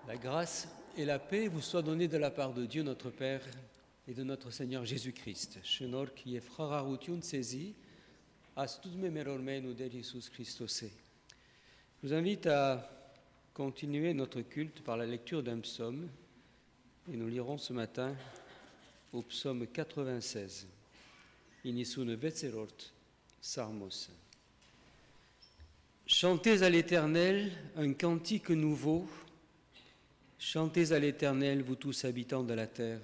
La grâce et la paix vous soient données de la part de Dieu notre Père et de notre Seigneur Jésus-Christ. Shenor qui est frararutiun sezi, astudme merormenu de Jesus Christose. Je vous invite à continuer notre culte par la lecture d'un psaume et nous lirons ce matin au psaume 96. Inisun vetserort sarmos. Chantez à l'Éternel un cantique nouveau. Chantez à l'Éternel, vous tous habitants de la terre.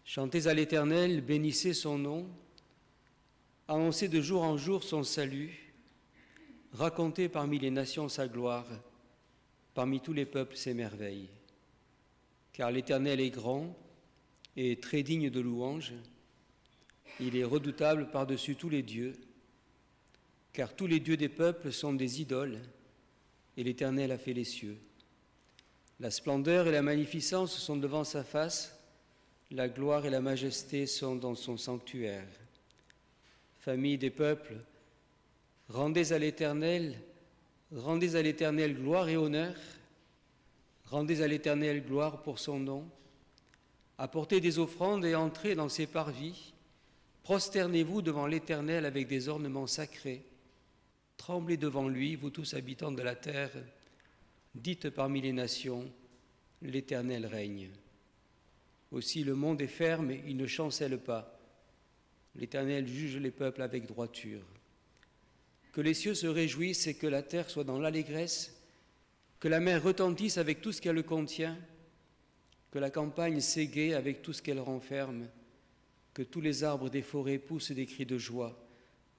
Chantez à l'Éternel, bénissez son nom. Annoncez de jour en jour son salut. Racontez parmi les nations sa gloire, parmi tous les peuples ses merveilles. Car l'Éternel est grand et très digne de louange. Il est redoutable par-dessus tous les dieux. Car tous les dieux des peuples sont des idoles, et l'Éternel a fait les cieux. La splendeur et la magnificence sont devant sa face, la gloire et la majesté sont dans son sanctuaire. Famille des peuples, rendez à l'Éternel gloire et honneur, rendez à l'Éternel gloire pour son nom, apportez des offrandes et entrez dans ses parvis, prosternez-vous devant l'Éternel avec des ornements sacrés, tremblez devant lui, vous tous habitants de la terre, dites parmi les nations, l'Éternel règne. Aussi le monde est ferme, il ne chancelle pas. L'Éternel juge les peuples avec droiture. Que les cieux se réjouissent et que la terre soit dans l'allégresse, que la mer retentisse avec tout ce qu'elle contient, que la campagne s'égaie avec tout ce qu'elle renferme, que tous les arbres des forêts poussent des cris de joie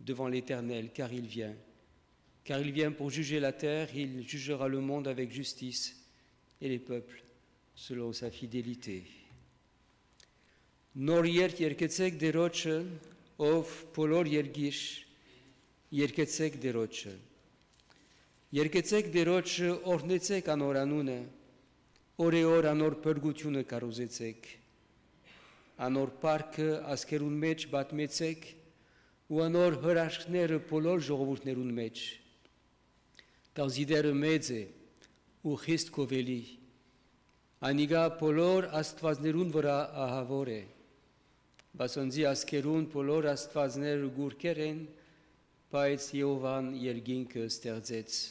devant l'Éternel, car il vient. Car il vient pour juger la terre, il jugera le monde avec justice et les peuples selon sa fidélité. Nor yerketsek deroche, of polor yergish, yerketsek deroche. Yerketsek deroche ornetsek anor anune, oreor anor părgutiune caruzețec. Anor parcă ascherun meci batmețec, u anor hărașner polor jogovurtnerun meci. Talzider meze, u Christ coveli, aniga polor astvaznerun văra ahavore, basonzi askerun polor astvazner gurkeren, paeț Iovan yergincă sterzeț.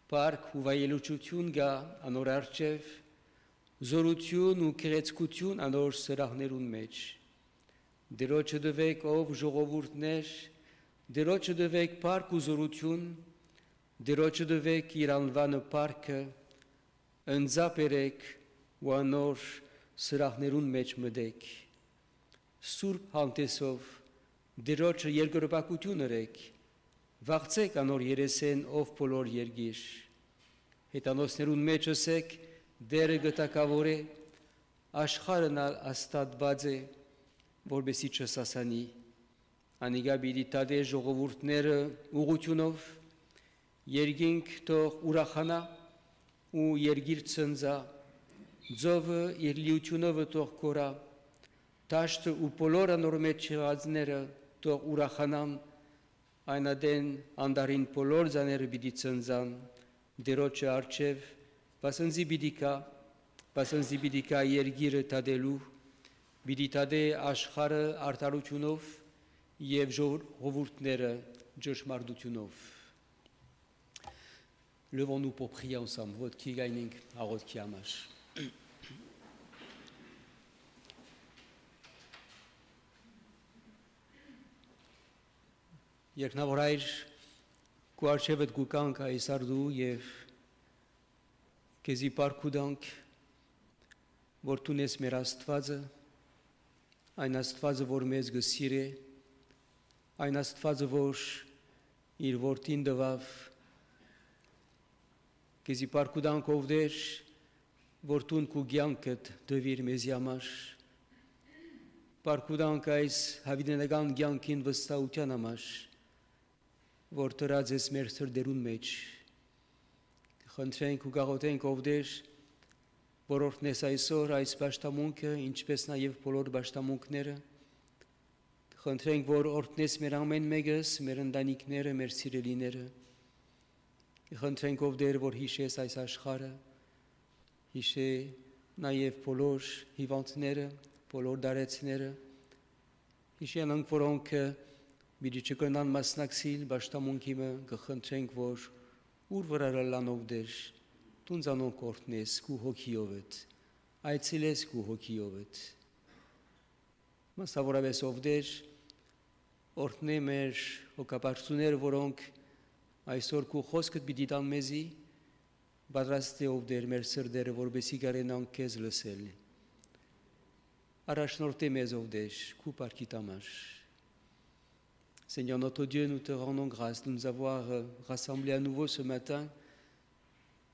Parc uva eluciutiun ga anor arcev, zorutiun u crețcutiun anor sărahnerun meci. Deroce devec ov jogovurtneș, deroce devec parc u zorutiun, deroce devec iranvană parcă, în zaperec u anor sărahnerun meci mădec. Surp hantesov, deroce yergărbacutiunărec, varțec anor ieresen ov polor yergiș. Et anosnerun meci sec, dergăta cavore, așharănal astadvadze, vorbesice sasani, aniga biditade jogovurtner urutiunov, yergink tor urahana, u yergir tsânza, dzovă yerliutiunov tor cora, taștă u polora normecirazneră tor urahanam, ainaden andarin polor zaner bidi tsânzan, deroce arcev, pasânzi bidica yergir tadelu, biditade așhară artaruciunov, yev jogovurtneră joshmarduciunov. Levons-nous pour prier ensemble. Vot ki gaining arot ki amash. Yerknavoraish ku archevet gukanka e sardu yev kezi parkudank vortunes merastvază, ainastvază vormez găsire, ainastvază voș ir vortindevav, kezi parkudan kovdesh, vortun ku gjanket dövir meziamash, parkudan kais havidenegan gjankin văstautianamash, vortăraze smertăr derun meci, hăntren ku garoten kovdesh, vorortnes aisor ais bashtamunke, inchpes naev polor bashtamunknere, hăntren vor ortnes meramen meges, merendaniknere, mersirelinere, Խնդրենք ով դեր որ հիշես այս աշխարհը, Հիշե նաև բոլոր հիվանդները, բոլոր դարեցները, հիշե անոնք, որոնք մի չկրնան մասնակցիլ բաշտամունքի մը կխնդրենք, որ ուր վրա լանով դեր, տուն զանոնք օրտնես կու հոգիովդ, այցելես կու հոգիովդ, մասավորապես ով դեր, օրտնե մեր հոգապարծուները, որոնք այսօր կու խոսքդ պիտի տան մեզի, պատրաստ է ով դեր մեր սրդերը, որպեսի կարենան քեզ լսել։ Առաջնորդե մեզ ով դեր, քու պարգիտ համար։ Seigneur notre Dieu, nous te rendons grâce de nous avoir rassemblés à nouveau ce matin.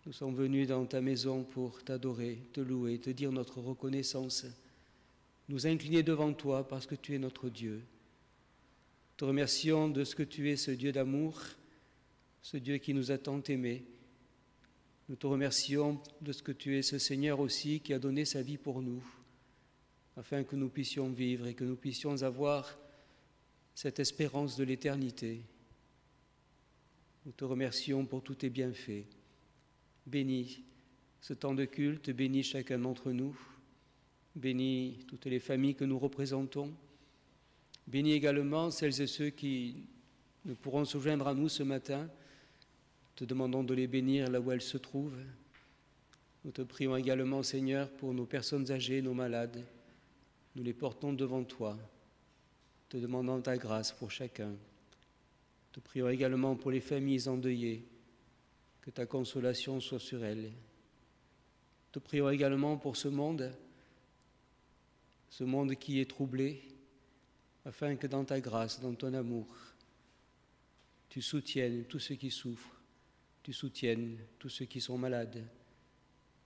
Nous sommes venus dans ta maison pour t'adorer, te louer, te dire notre reconnaissance, nous incliner devant toi parce que tu es notre Dieu. Te remercions de ce que tu es, ce Dieu d'amour, ce Dieu qui nous a tant aimés. Nous te remercions de ce que tu es, ce Seigneur aussi qui a donné sa vie pour nous, afin que nous puissions vivre et que nous puissions avoir cette espérance de l'éternité. Nous te remercions pour tous tes bienfaits. Bénis ce temps de culte, bénis chacun d'entre nous, bénis toutes les familles que nous représentons, bénis également celles et ceux qui ne pourront se joindre à nous ce matin. Te demandons de les bénir là où elles se trouvent. Nous te prions également, Seigneur, pour nos personnes âgées, nos malades. Nous les portons devant toi, te demandant ta grâce pour chacun. Te prions également pour les familles endeuillées, que ta consolation soit sur elles. Te prions également pour ce monde qui est troublé, afin que dans ta grâce, dans ton amour, tu soutiennes tous ceux qui souffrent. Tu soutiennes tous ceux qui sont malades,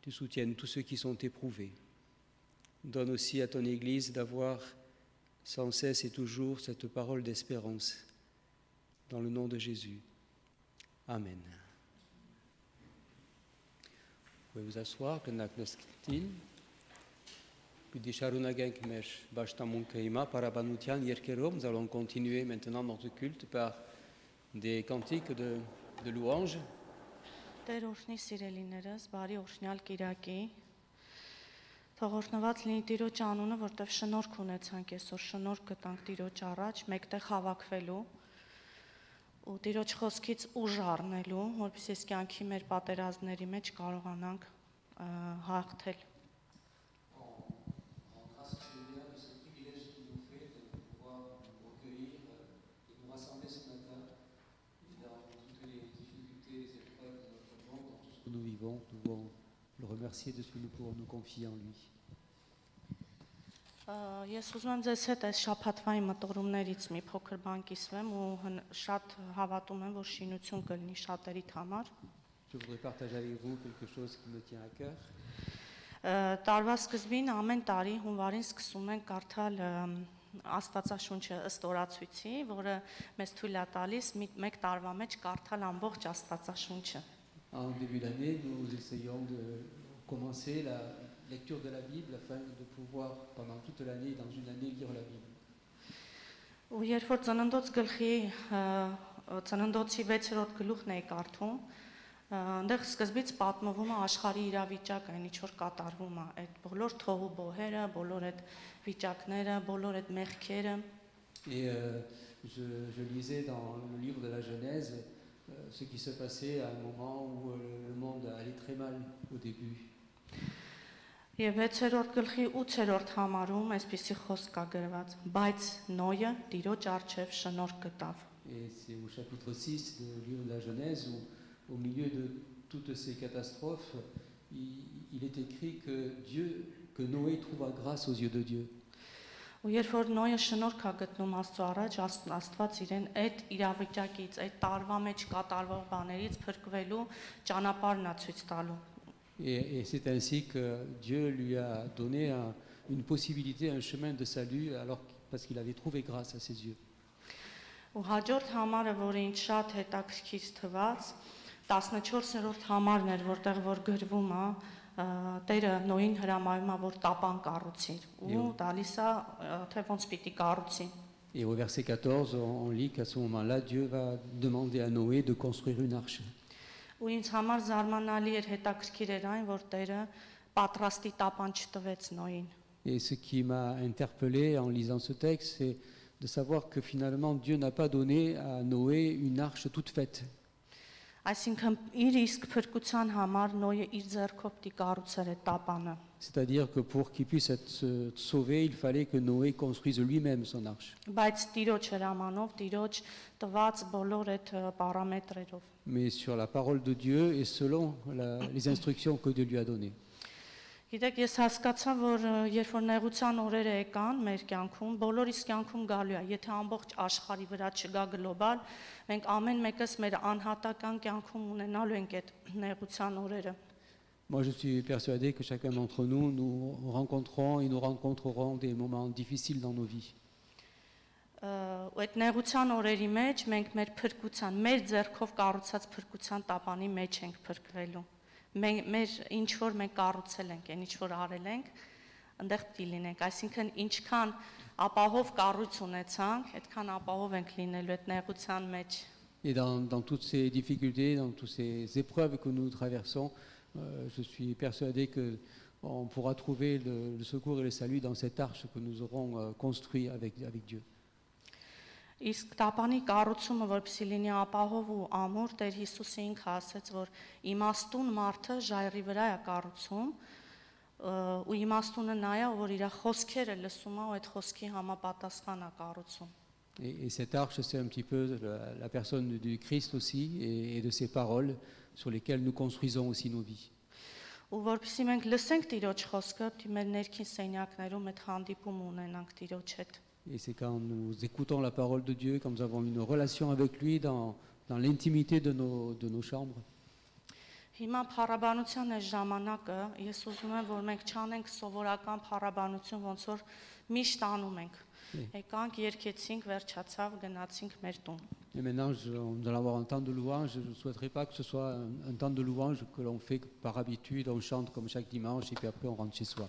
tu soutiennes tous ceux qui sont éprouvés. Donne aussi à ton Église d'avoir sans cesse et toujours cette parole d'espérance. Dans le nom de Jésus. Amen. Vous pouvez vous asseoir, que naknestil. Puis Sharunagenk Mesh Bashtamunkaima, Parabanutian Yerkerom. Nous allons continuer maintenant notre culte par des cantiques de louanges. Տեր օրհնի սիրելիներս, բարի օրհնյալ Կիրակի, թող օրհնված լինի Տիրոջ անունը, որտեղ շնորհք ունեցանք այսօր, շնորհք գտանք Տիրոջ առաջ, մեկտեղ հավաքվելու ու Տիրոջ խոսքից ուժ առնելու, որպեսզի այս կյանքի մեր պատերազմների մեջ կարողանանք հաղթել։ Nous vivons, nous pouvons le remercier de ce que nous pouvons nous confier en lui. Ես ուզում եմ ձեզ հետ այս շաբաթվայի մտորումներից մի փոքր բան կիսվեմ ու շատ հավատում եմ, որ շինություն կլինի շատերիդ համար։ Je voudrais partager avec vous quelque chose qui me tient à cœur. Տարվա սկզբին ամեն տարի հունվարին սկսում ենք կարդալ Աստվածաշունչը ըստ օրացույցի, որը մեզ թույլ է տալիս մեկ տարվա մեջ կարդալ ամբողջ Աստվածաշունչը։ En début d'année, nous essayons de commencer la lecture de la Bible afin de pouvoir, pendant toute l'année, dans une année, lire la Bible. Ու երբ որ ծննդոցի 6-րդ գլուխն էի կարդում, այնտեղ սկզբից պատմվում է աշխարհի իրավիճակը, ինչ որ կատարվում է, այդ բոլոր թողու բոհերը, բոլոր այդ վիճակները, բոլոր այդ մեղքերը։ Et je lisais dans le livre de la Genèse ce qui se passait à un moment où le monde allait très mal au début. Եվ 6-րդ գլխի 8-րդ համարում այսպիսի խոսք կա գրված. Բայց Նոյը Տիրոջ առջև շնորհք գտավ։ Et c'est au chapitre 6 du livre de la Genèse où, au milieu de toutes ces catastrophes, il est écrit que Noé trouva grâce aux yeux de Dieu. Ու երբ որ Նոյը շնորհք է գտնում Աստծո առաջ, Աստված իրեն այդ իրավիճակից, այդ տարվա մեջ կատարվող բաներից փրկվելու ճանապարհն է ցույց տալու։ Et c'est ainsi que Dieu lui a donné une possibilité, un chemin de salut, parce qu'il avait trouvé grâce à ses yeux. Ու հաջորդ համարը, որը ինձ շատ հետաքրքիր թվաց, 14-րդ համարն էր, որտեղ որ գրվում է, Տերը Նոյին հրամայում է, որ տապան կառուցիր, ու տալիս է, թե ոնց պիտի կառուցի։ Et au verset 14, on lit qu'à ce moment-là, Dieu va demander à Noé de construire une arche. Ու ինձ համար զարմանալի էր, հետաքրքիր էր այն, որ Տերը պատրաստի տապան չտվեց Նոյին։ Et ce qui m'a interpellé en lisant ce texte, c'est de savoir que finalement Dieu n'a pas donné à Noé une arche toute faite. Այսինքն իր իսկ փրկության համար Նոյը իր ձեռքով պիտի կառուցեր այդ տապանը։ C'est-à-dire que pour qu'il puisse être sauvé, il fallait que Noé construise lui-même son arche. Բայց Տիրոջ հրամանով, Տիրոջ տված բոլոր այդ պարամետրերով։ Mais sur la parole de Dieu et selon les instructions que Dieu lui a données. Գիտեք, ես հասկացա, որ երբ որ նեղության օրերը եկան մեր կյանքում, բոլորիս կյանքում գալու է, եթե ամբողջ աշխարհի վրա չգա գլոբալ, մենք ամեն մեկս մեր անհատական կյանքում ունենալու ենք այդ նեղության օրերը։ Moi, je suis persuadé que chacun d'entre nous, nous rencontrons et nous rencontrerons des moments difficiles dans nos vies. Ու այդ նեղության օրերի մեջ մենք մեր փրկության, մեր ձեռքով կառուցած փրկության տապանի մեջ ենք փրկվելու։ Մեր ինչ որ մենք կառուցել ենք, այն ինչ որ արել ենք, այնտեղ պիտի լինենք, այսինքն ինչքան ապահով կառույց ունեցանք, այդքան ապահով ենք լինելու այդ նեղության մեջ։ Et dans toutes ces difficultés, dans toutes ces épreuves que nous traversons, je suis persuadé qu'on pourra trouver le secours et le salut dans cette arche que nous aurons construit avec Dieu. Իսկ տապանի կառուցումը, որպեսզի լինի ապահով ու ամուր, Տեր Հիսուսը ինքը ասաց, որ իմաստուն մարդը ժայռի վրա է կառուցում, ու իմաստունը նա է, որ իր խոսքերը լսում է ու այդ խոսքի համապատասխան է կառուցում։ Et cette arche, c'est un petit peu la personne du Christ aussi et de ses paroles sur lesquelles nous construisons aussi nos vies. Ու որպեսզի մենք լսենք Տիրոջ խոսքը, պիտի մեր ներքին սենյակներում այդ հանդիպում ունենանք Տիրոջ հետ։ Et c'est quand nous écoutons la parole de Dieu, quand nous avons une relation avec lui dans l'intimité de nos chambres. Հիմա փառաբանության այս ժամանակը ես ուզում եմ, որ մենք չանենք սովորական փառաբանություն, ոնց որ միշտ անում ենք։ Եկանք, երգեցինք, վերջացավ, գնացինք մեր տուն։ Et maintenant, nous allons avoir un temps de louange. Je ne souhaiterais pas que ce soit un temps de louange que l'on fait par habitude, on chante comme chaque dimanche et puis après on rentre chez soi.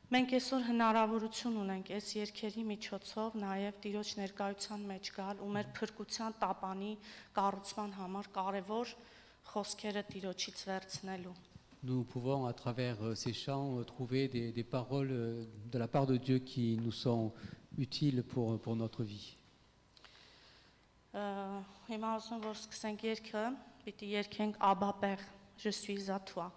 Մենք այսօր հնարավորություն ունենք այս երգերի միջոցով նաև Տիրոջ ներկայության մեջ գալ ու մեր փրկության տապանի կառուցման համար կարևոր խոսքերը Տիրոջից վերցնելու։ Nous pouvons à travers ces chants trouver des paroles de la part de Dieu qui nous sont utiles pour notre vie. Հիմա ասում որ սկսենք երգը, պիտի երգենք Աբա Père, je suis à toi.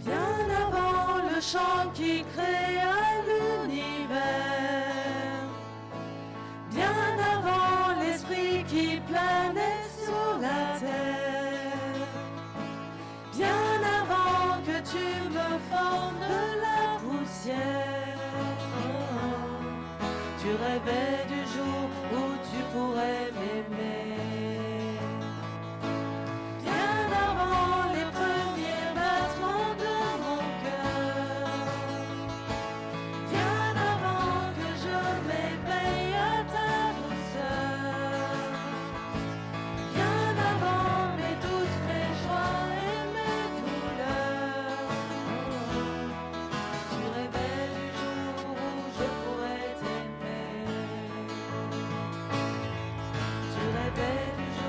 Bien avant le chant qui créa l'univers, bien avant l'esprit qui planait sur la terre, bien avant que tu me formes de la poussière, tu rêvais du jour où tu pourrais m'aimer. Tu rêvais du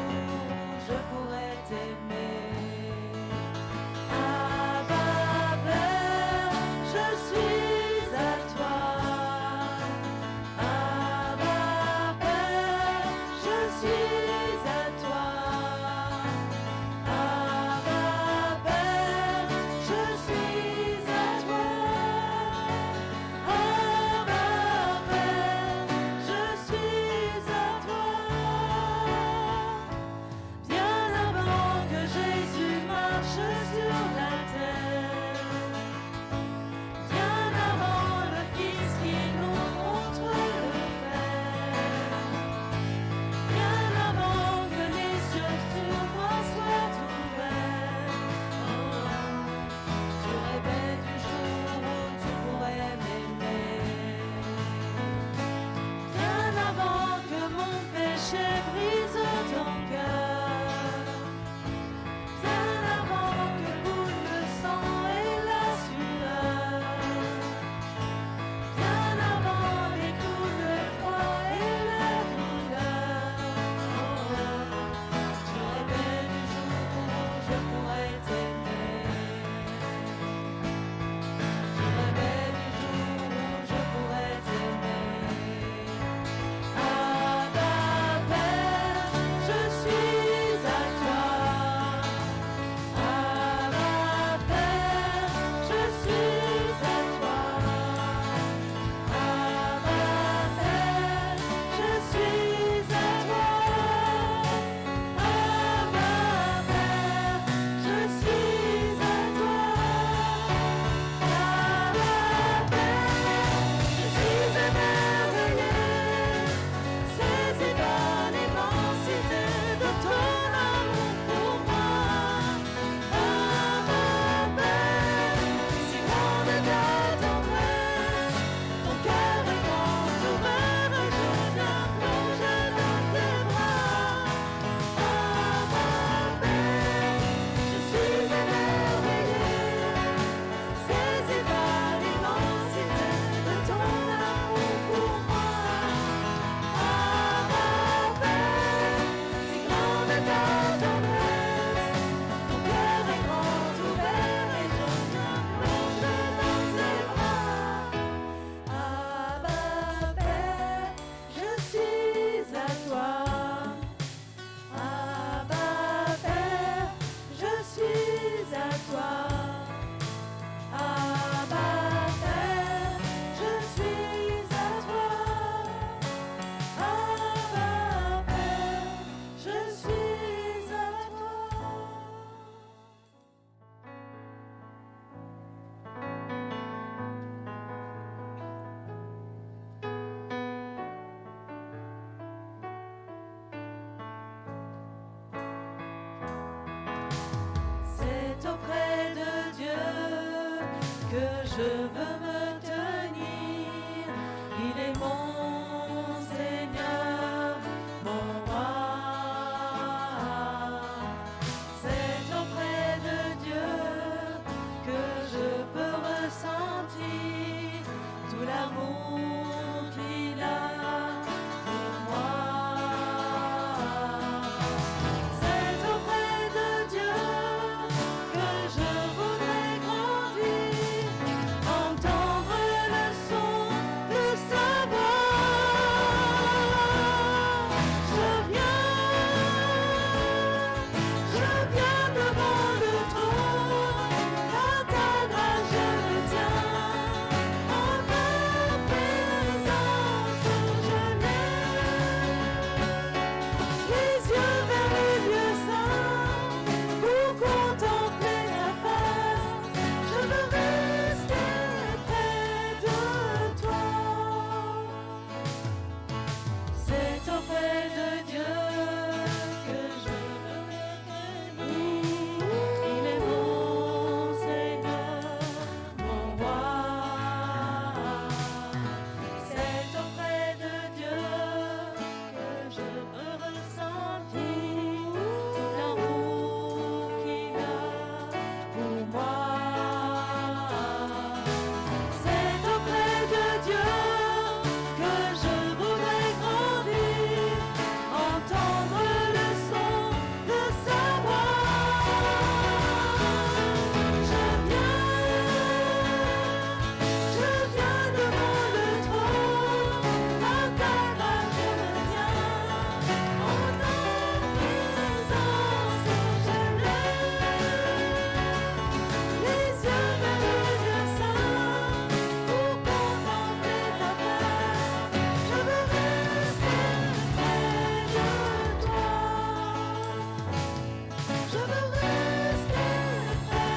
Il est mon Seigneur, mon roi. C'est auprès de Dieu que je peux ressentir tout l'amour qu'il a pour moi. C'est auprès de Dieu que je voudrais grandir, entendre le son de sa voix. Je viens devant le trône, à ta grâce je me tiens, en ta présence je lève les yeux vers les lieux saints pour contempler ta face. Je veux rester près de toi. C'est auprès de Dieu que je veux grandir. Il est mon Seigneur, mon roi. C'est auprès de Dieu que je veux ressentir tout l'amour qu'il a pour moi. C'est auprès de Dieu que je voudrais grandir, entendre le son de sa voix. Je viens devant le trône, à ta grâce je me tiens, en ta présence je lève les yeux vers le Dieu saint pour contempler ta face. Je veux rester près de toi. Je veux rester près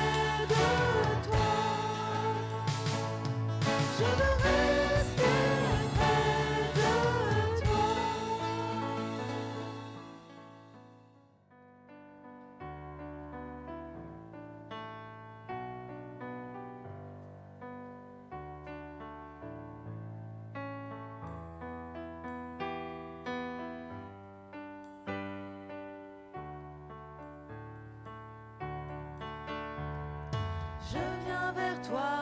de toi. Je veux rester près de toi. Je viens vers toi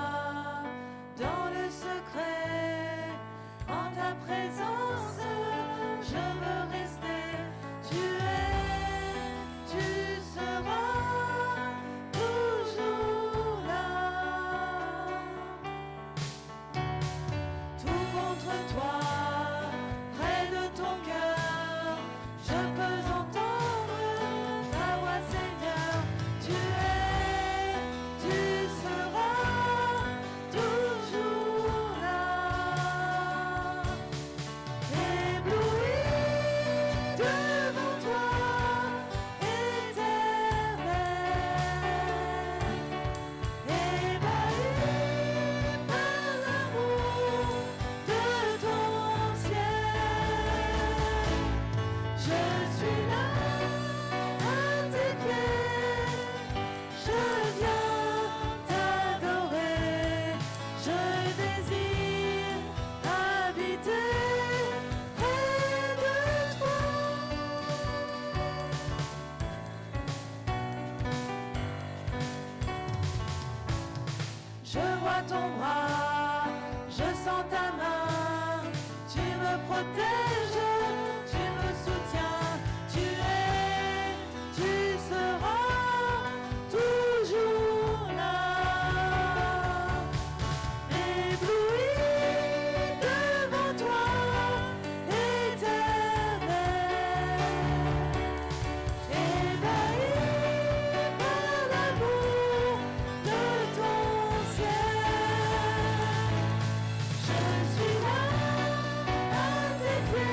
dans le secret, en ta présence je veux rester. Tu es, tu seras toujours là. Tout contre toi, près de ton cœur, je peux entendre ta voix, Seigneur. Tu es, tu seras toujours là. Ébloui devant toi, éternel, ébahi par l'amour de ton ciel. Je suis là à tes pieds, je viens t'adorer, je désire habiter près de toi. Je vois ton bras, je sens ta main, tu me protèges, tu me soutiens, tu es, tu seras toujours là. Ébloui devant toi, éternel, ébahi par l'amour de ton ciel. Je suis là à tes pieds.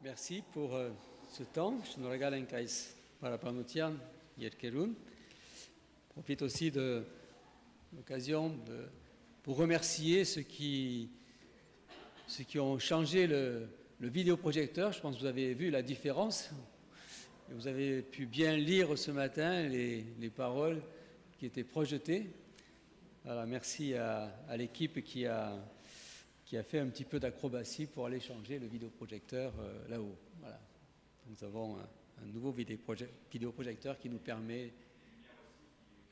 Merci pour ce temps. Je nous regarde en case para panutian yerkerun. Profite aussi de l'occasion pour remercier ceux qui ont changé le vidéoprojecteur. Je pense que vous avez vu la différence. Et vous avez pu bien lire ce matin les paroles qui étaient projetées. Voilà, merci à l'équipe qui a fait un petit peu d'acrobatie pour aller changer le vidéoprojecteur là-haut. Voilà. Nous avons un nouveau vidéoprojecteur qui nous permet,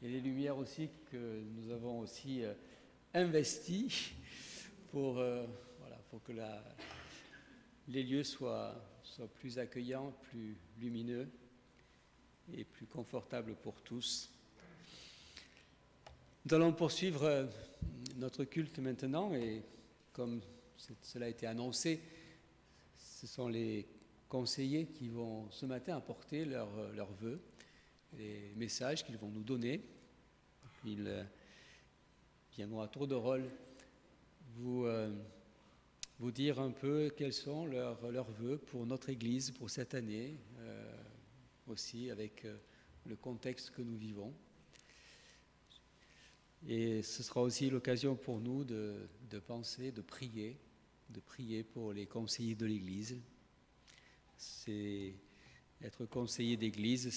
et les lumières aussi que nous avons aussi investi pour que les lieux soient plus accueillants, plus lumineux et plus confortables pour tous. Nous allons poursuivre notre culte maintenant et comme cela a été annoncé, ce sont les conseillers qui vont ce matin apporter leurs vœux, les messages qu'ils vont nous donner. Ils viendront à tour de rôle vous dire un peu quels sont leurs vœux pour notre Église, pour cette année, aussi avec le contexte que nous vivons. Et ce sera aussi l'occasion pour nous de penser, de prier pour les conseillers de l'Église. Être conseiller d'Église,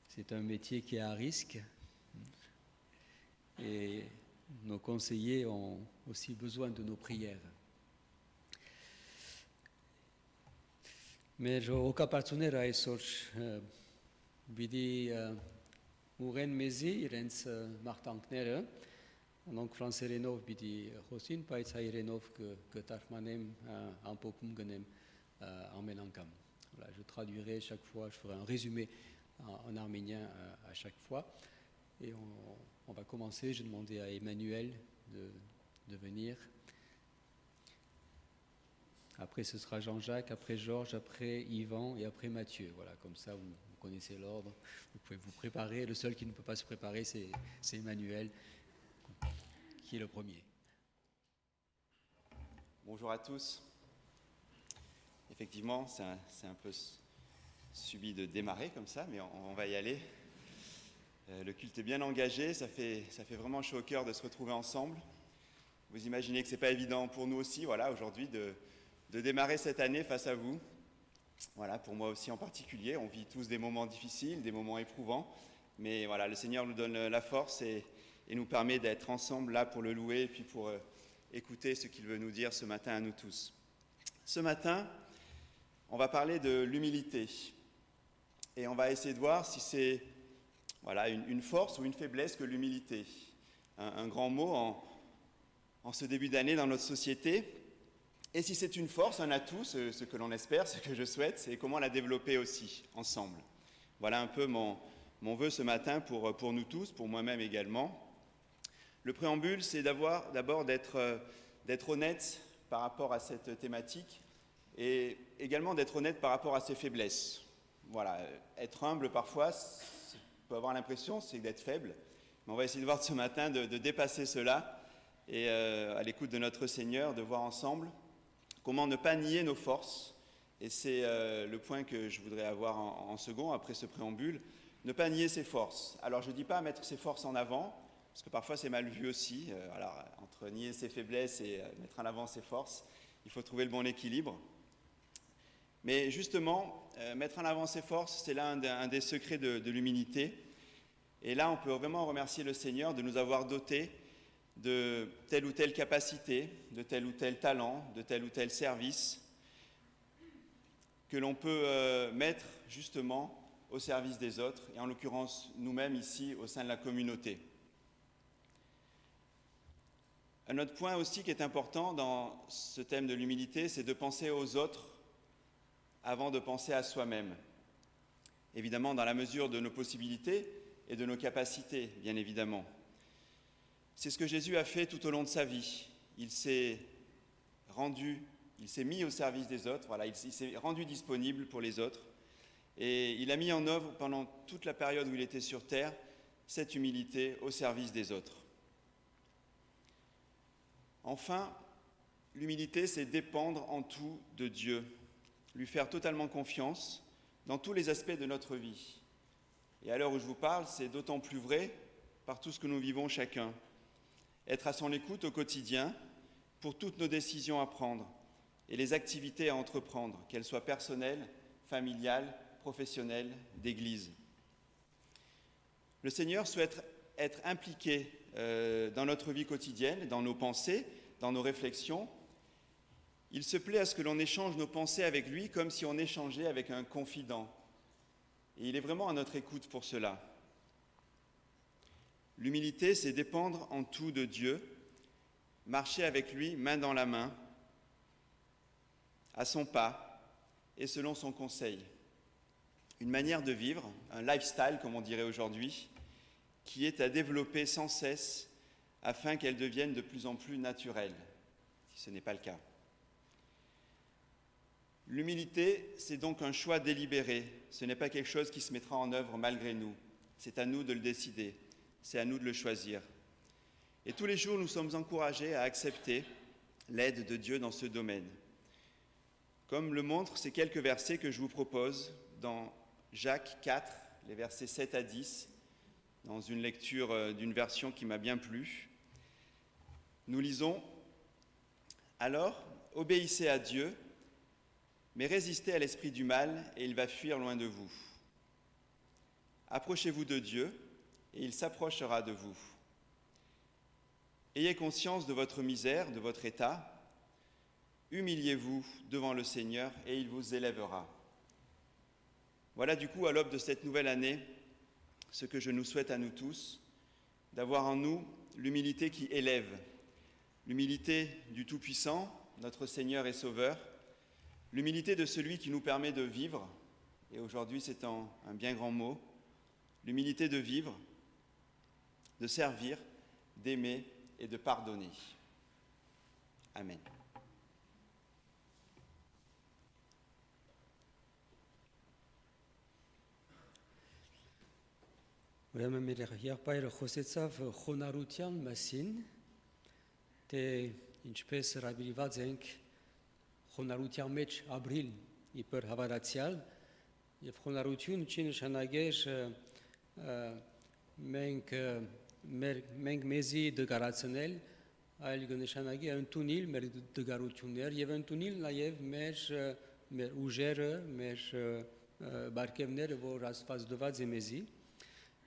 c'est un métier qui est à risque. Et nos conseillers ont aussi besoin de nos prières. Mais au caparțunera esor bidi Muren mezi irens martanknere, donc français renov bidi Rosin paitsa irenov que tarmanem en popum genem en menankam. Voilà, je traduirai chaque fois, je ferai un résumé en arménien à chaque fois. Et on va commencer. J'ai demandé à Emmanuel de venir. Après, ce sera Jean-Jacques, après Georges, après Yvan et après Mathieu. Voilà, comme ça, vous connaissez l'ordre. Vous pouvez vous préparer. Le seul qui ne peut pas se préparer, c'est Emmanuel, qui est le premier. Bonjour à tous. Effectivement, c'est un peu subi de démarrer comme ça, mais on va y aller. Le culte est bien engagé, ça fait vraiment chaud au cœur de se retrouver ensemble. Vous imaginez que ce n'est pas évident pour nous aussi, voilà, aujourd'hui, de démarrer cette année face à vous. Voilà, pour moi aussi en particulier, on vit tous des moments difficiles, des moments éprouvants, mais voilà, le Seigneur nous donne la force et nous permet d'être ensemble là pour le louer et puis pour écouter ce qu'il veut nous dire ce matin à nous tous. Ce matin, on va parler de l'humilité et on va essayer de voir si c'est une force ou une faiblesse que l'humilité. Un grand mot en ce début d'année dans notre société. Et si c'est une force, un atout, ce que l'on espère, ce que je souhaite, c'est comment la développer aussi, ensemble. Voilà un peu mon vœu ce matin pour nous tous, pour moi-même également. Le préambule, c'est d'abord d'être honnête par rapport à cette thématique et également d'être honnête par rapport à ses faiblesses. Voilà, être humble parfois, on peut avoir l'impression c'est d'être faible, mais on va essayer de voir ce matin de dépasser cela et à l'écoute de notre Seigneur, de voir ensemble comment ne pas nier nos forces. Et c'est le point que je voudrais avoir en second, après ce préambule, ne pas nier ses forces. Alors je ne dis pas mettre ses forces en avant, parce que parfois c'est mal vu aussi. Alors entre nier ses faiblesses et mettre en avant ses forces, il faut trouver le bon équilibre. Mais justement, mettre en avant ses forces, c'est là un des secrets de l'humilité. Et là, on peut vraiment remercier le Seigneur de nous avoir dotés de telle ou telle capacité, de tel ou tel talent, de tel ou tel service, que l'on peut mettre justement au service des autres, et en l'occurrence nous-mêmes ici au sein de la communauté. Un autre point aussi qui est important dans ce thème de l'humilité, c'est de penser aux autres avant de penser à soi-même. Évidemment, dans la mesure de nos possibilités et de nos capacités, bien évidemment. C'est ce que Jésus a fait tout au long de sa vie. Il s'est mis au service des autres, voilà, il s'est rendu disponible pour les autres. Et il a mis en œuvre pendant toute la période où il était sur terre cette humilité au service des autres. Enfin, l'humilité, c'est dépendre en tout de Dieu. lui faire totalement confiance dans tous les aspects de notre vie. Et à l'heure où je vous parle, c'est d'autant plus vrai par tout ce que nous vivons chacun. Être à son écoute au quotidien pour toutes nos décisions à prendre et les activités à entreprendre, qu'elles soient personnelles, familiales, professionnelles, d'église. Le Seigneur souhaite être impliqué dans notre vie quotidienne, dans nos pensées, dans nos réflexions. Il se plaît à ce que l'on échange nos pensées avec lui comme si on échangeait avec un confident. Et il est vraiment à notre écoute pour cela. L'humilité, c'est dépendre en tout de Dieu, marcher avec lui main dans la main, à son pas et selon son conseil. Une manière de vivre, un lifestyle comme on dirait aujourd'hui, qui est à développer sans cesse afin qu'elle devienne de plus en plus naturelle, si ce n'est pas le cas. L'humilité, c'est donc un choix délibéré, ce n'est pas quelque chose qui se mettra en œuvre malgré nous, c'est à nous de le décider, c'est à nous de le choisir. Et tous les jours, nous sommes encouragés à accepter l'aide de Dieu dans ce domaine. Comme le montrent ces quelques versets que je vous propose dans Jacques 4, les versets 7 à 10, dans une lecture d'une version qui m'a bien plu. Nous lisons « Alors, obéissez à Dieu, mais résistez à l'esprit du mal, et il va fuir loin de vous. Approchez-vous de Dieu, et il s'approchera de vous. Ayez conscience de votre misère, de votre état. Humiliez-vous devant le Seigneur, et il vous élèvera. » Voilà du coup, à l'aube de cette nouvelle année, ce que je nous souhaite à nous tous, d'avoir en nous l'humilité qui élève, l'humilité du Tout-Puissant, notre Seigneur et Sauveur, l'humilité de celui qui nous permet de vivre, et aujourd'hui c'est un bien grand mot, l'humilité de vivre, de servir, d'aimer et de pardonner. Amen. Ուրեմն մեր եղբայրը խոսեցավ խոնարհության մասին, թե ինչպես հրավիրված ենք խոնարհության մեջ ապրիլ իբր հավատացյալ, եւ խոնարհություն չի նշանակեր մենք մեզի դգարացնել, այլ կնշանակի ընդունել մեր դգարություններ եւ ընդունել նաեւ մեր ուժերը, մեր բարգեւները, որ Աստված տված է մեզի։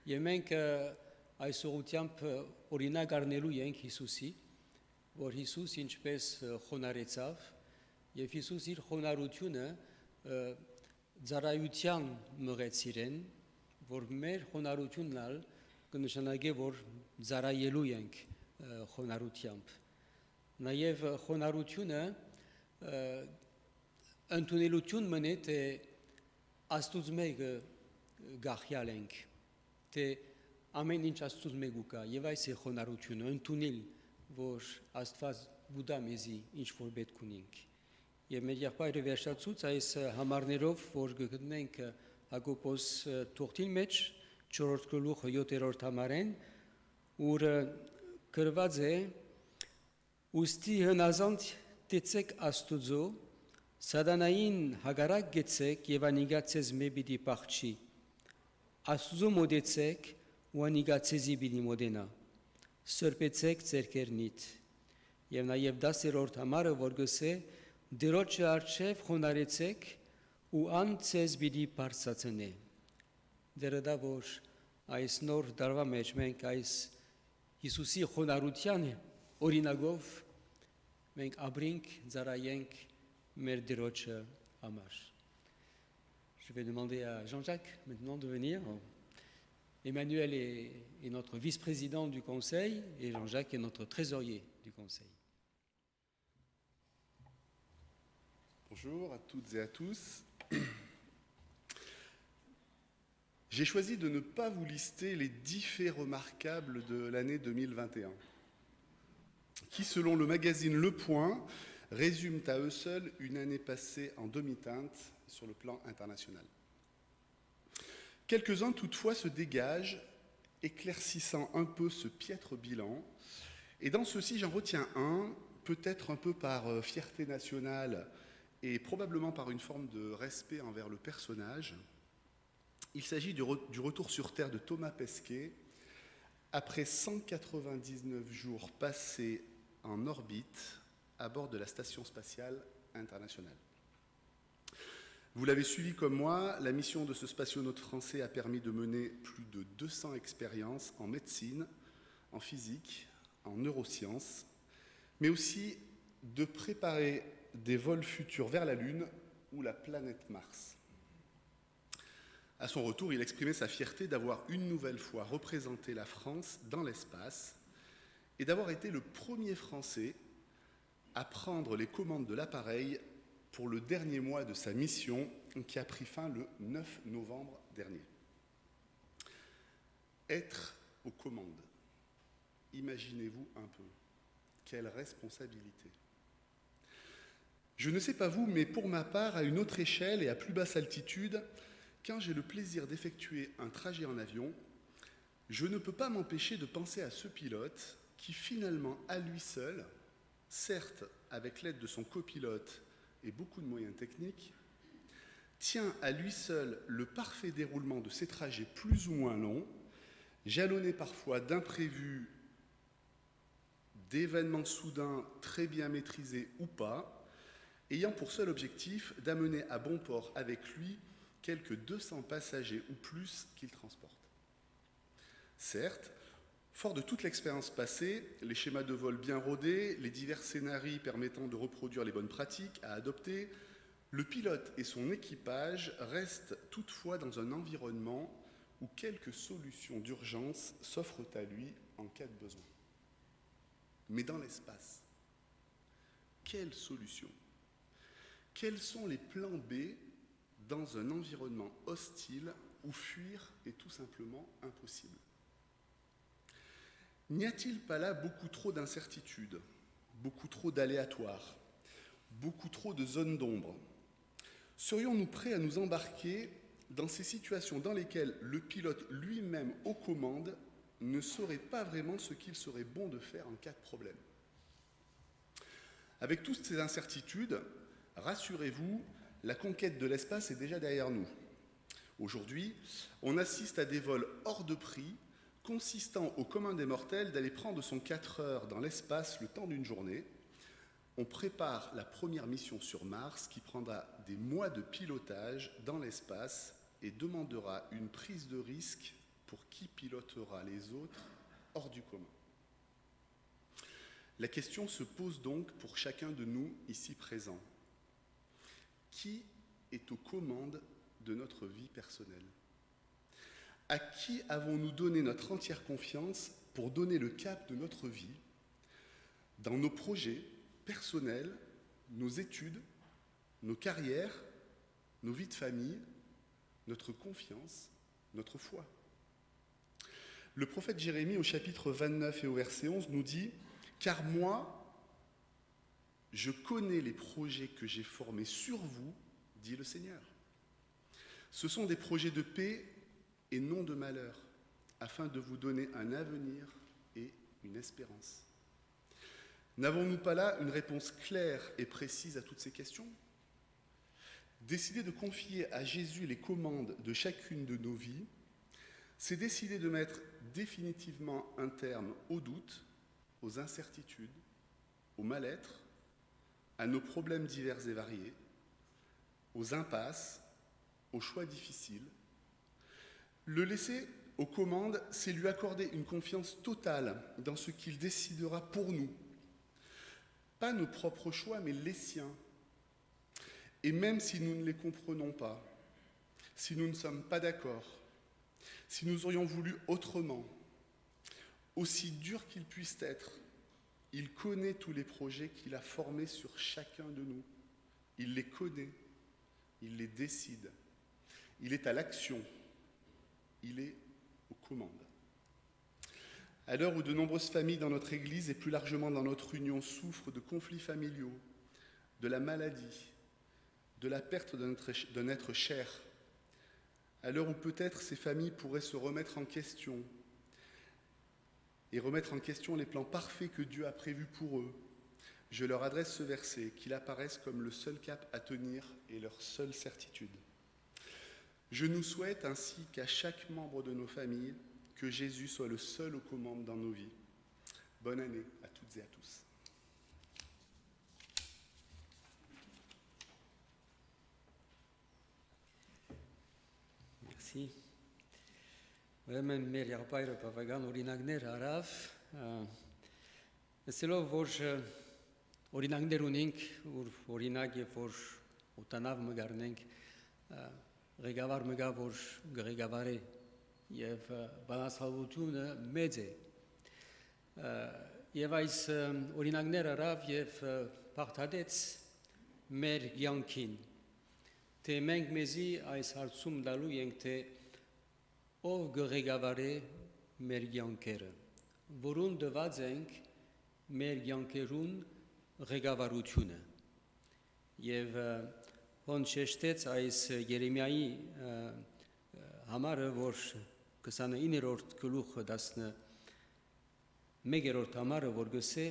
Եվ մենք այս ուղղությամբ օրինակ առնելու ենք Հիսուսի, որ Հիսուս ինչպես խոնարհեցավ, եւ Հիսուս իր խոնարհությունը ծառայության մղեց իրեն, որ մեր խոնարհությունն ալ կնշանակի, որ ծառայելու ենք խոնարհությամբ։ Նաեւ խոնարհությունը ընդունելություն մնե թե Աստուծո մեկ գախյալ ենք, թե ամեն ինչ Աստծուց մեկ ուկա, եւ այս է խոնարհությունը, ընդունել, որ Աստված գուտա մեզի ինչ որ պետք ունենք։ Եվ մեր եղբայրը վերջացուց այս համարներով, որ գտնենք Հակոբոս թողտին մեջ 4 գլուխը 7-րդ համարեն, ուր գրված է. «Ուստի հնազանդ տեցեք Աստուծո, սատանային հագարակ գեցեք եւ անիգա ցեզ մե պիտի փախչի։ Աստուծո մոդեցեք ու անիգա ցեզի պիտի մոդենա։ Սրբեցեք ձերքերնիդ»։ Եվ նաեւ 10-րդ համարը, որ գսե. «Դերոջը արչեւ խոնարեցեք ու ան ցեզ պիտի բարձրացնե»։ Դերը դա որ այս նոր դարվա մեջ մենք այս Հիսուսի խոնարհության օրինակով մենք ապրենք, ծառայենք մեր Դերոջը համար։ Je vais demander à Jean-Jacques maintenant de venir. Emmanuel est notre vice-président du Conseil et Jean-Jacques est notre trésorier du Conseil. Bonjour à toutes et à tous. J'ai choisi de ne pas vous lister les 10 faits remarquables de l'année 2021, qui, selon le magazine Le Point, résument à eux seuls une année passée en demi-teinte sur le plan international. Quelques-uns, toutefois, se dégagent, éclaircissant un peu ce piètre bilan. Et dans ceux-ci, j'en retiens un, peut-être un peu par fierté nationale et probablement par une forme de respect envers le personnage. Il s'agit du retour sur Terre de Thomas Pesquet, après 199 jours passés en orbite à bord de la Station spatiale internationale. Vous l'avez suivi comme moi, la mission de ce spationaute français a permis de mener plus de 200 expériences en médecine, en physique, en neurosciences, mais aussi de préparer des vols futurs vers la Lune ou la planète Mars. À son retour, il exprimait sa fierté d'avoir une nouvelle fois représenté la France dans l'espace et d'avoir été le premier Français à prendre les commandes de l'appareil pour le dernier mois de sa mission qui a pris fin le 9 novembre dernier. Être aux commandes, imaginez-vous un peu, quelle responsabilité. Je ne sais pas vous, mais pour ma part, à une autre échelle et à plus basse altitude, quand j'ai le plaisir d'effectuer un trajet en avion, je ne peux pas m'empêcher de penser à ce pilote qui finalement, à lui seul, certes avec l'aide de son copilote et beaucoup de moyens techniques, tient à lui seul le parfait déroulement de ces trajets plus ou moins longs, jalonnés parfois d'imprévus, d'événements soudains très bien maîtrisés ou pas, ayant pour seul objectif d'amener à bon port avec lui quelques 200 passagers ou plus qu'il transporte. Certes, fort de toute l'expérience passée, les schémas de vol bien rodés, les divers scénarios permettant de reproduire les bonnes pratiques à adopter, le pilote et son équipage restent toutefois dans un environnement où quelques solutions d'urgence s'offrent à lui en cas de besoin. Mais dans l'espace, quelles solutions? Quels sont les plans B dans un environnement hostile où fuir est tout simplement impossible? N'y a-t-il pas là beaucoup trop d'incertitudes, beaucoup trop d'aléatoires, beaucoup trop de zones d'ombre? Serions-nous prêts à nous embarquer dans ces situations dans lesquelles le pilote lui-même aux commandes ne saurait pas vraiment ce qu'il serait bon de faire en cas de problème? Avec toutes ces incertitudes, rassurez-vous, la conquête de l'espace est déjà derrière nous. Aujourd'hui, on assiste à des vols hors de prix, consistant au commun des mortels d'aller prendre son 4 heures dans l'espace le temps d'une journée. On prépare la première mission sur Mars qui prendra des mois de pilotage dans l'espace et demandera une prise de risque pour qui pilotera les autres hors du commun. La question se pose donc pour chacun de nous ici présents. Qui est aux commandes de notre vie personnelle? À qui avons-nous donné notre entière confiance pour donner le cap de notre vie, dans nos projets personnels, nos études, nos carrières, nos vies de famille, notre confiance, notre foi? Le prophète Jérémie, au chapitre 29 et au verset 11, nous dit « Car moi, je connais les projets que j'ai formés sur vous, dit le Seigneur. Ce sont des projets de paix et non de malheur, afin de vous donner un avenir et une espérance. » N'avons-nous pas là une réponse claire et précise à toutes ces questions? Décider de confier à Jésus les commandes de chacune de nos vies, c'est décider de mettre définitivement un terme aux doutes, aux incertitudes, au mal-être, à nos problèmes divers et variés, aux impasses, aux choix difficiles. Le laisser aux commandes, c'est lui accorder une confiance totale dans ce qu'il décidera pour nous. Pas nos propres choix, mais les siens. Et même si nous ne les comprenons pas, si nous ne sommes pas d'accord, si nous aurions voulu autrement, aussi dur qu'ils puissent être, il connaît tous les projets qu'il a formés sur chacun de nous. Il les connaît, il les décide. Il est à l'action, il est aux commandes. À l'heure où de nombreuses familles dans notre Église et plus largement dans notre union souffrent de conflits familiaux, de la maladie, de la perte d'un être cher, à l'heure où peut-être ces familles pourraient se remettre en question et remettre en question les plans parfaits que Dieu a prévus pour eux, je leur adresse ce verset, qu'il apparaisse comme le seul cap à tenir et leur seule certitude. Je nous souhaite, ainsi qu'à chaque membre de nos familles, que Jésus soit le seul aux commandes dans nos vies. Bonne année à toutes et à tous. Merci. Ուրեմն մեր եղբայրը բավական օրինակներ արավ, ասելով, որ օրինակներ ունենք, օրինակ եւ որ ուտանավ մգարնենք, ղեկավար մգա, որ ղեկավարի եւ բանասալությունը մեծ է։ Եվ այս օրինակներ արավ եւ բաղթադեց մեր կյանքին, թե մենք մեզի այս հարցում դալու ենք, թե ով կղեկավարի մեր կյանքերը, որուն դված ենք մեր կյանքերուն ղեկավարությունը։ Եւ ոնց շեշտեց այս Երեմիայի համարը, որ 29-րդ գլուխը 11-րդ համարը, որ գսե,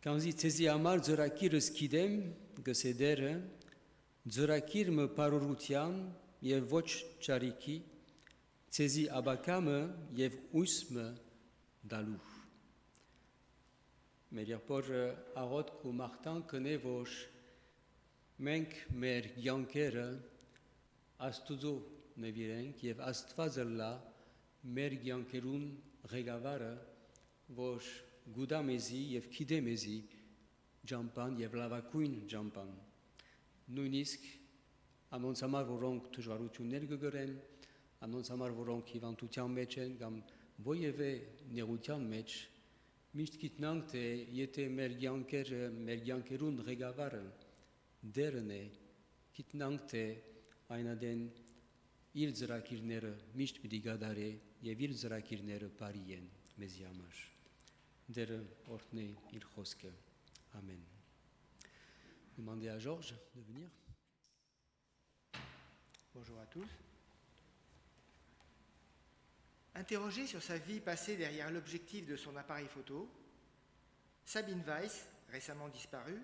«Կանզի ցեզի համար ձորակիրս գիտեմ, գսե դերը, ձորակիր մը բարօրության եւ ոչ ճարիքի, ցեզի աբակամը եւ ույսմը դալու»։ Մեր եղբոր աղոթք ու մաղթանքն է, որ մենք մեր կյանքերը Աստուծո նվիրենք եւ Աստվածը լա մեր կյանքերուն ղեկավարը, որ գուտա մեզի եւ գիտե մեզի ջամփան եւ լավակույն ջամփան։ Նույնիսկ անոնց համար, որոնք դժվարություններ կգրեն, անոնց համար, որոնք հիվանդության մեջ են կամ ովևէ նեղության մեջ, միշտ գիտնանք, թե եթե մեր կյանքերուն ղեկավարը դերն է, գիտնանք, թե այնադեն իր ծրագիրները միշտ պիտի գադարի եւ իր ծրագիրները բարի են մեզի համար։ Դերը օրհնի իր խոսքը։ Amen. Demandez à Georges de venir. Bonjour à tous. Interrogée sur sa vie passée derrière l'objectif de son appareil photo, Sabine Weiss, récemment disparue,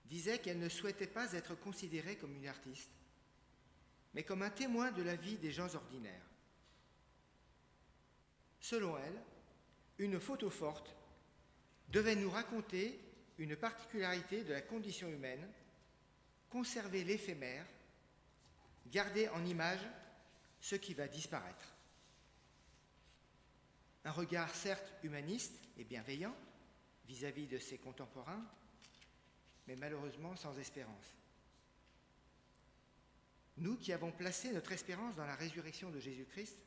disait qu'elle ne souhaitait pas être considérée comme une artiste, mais comme un témoin de la vie des gens ordinaires. Selon elle, une photo forte devait nous raconter une particularité de la condition humaine, conserver l'éphémère, garder en image ce qui va disparaître. Un regard certes humaniste et bienveillant vis-à-vis de ses contemporains, mais malheureusement sans espérance. Nous qui avons placé notre espérance dans la résurrection de Jésus-Christ,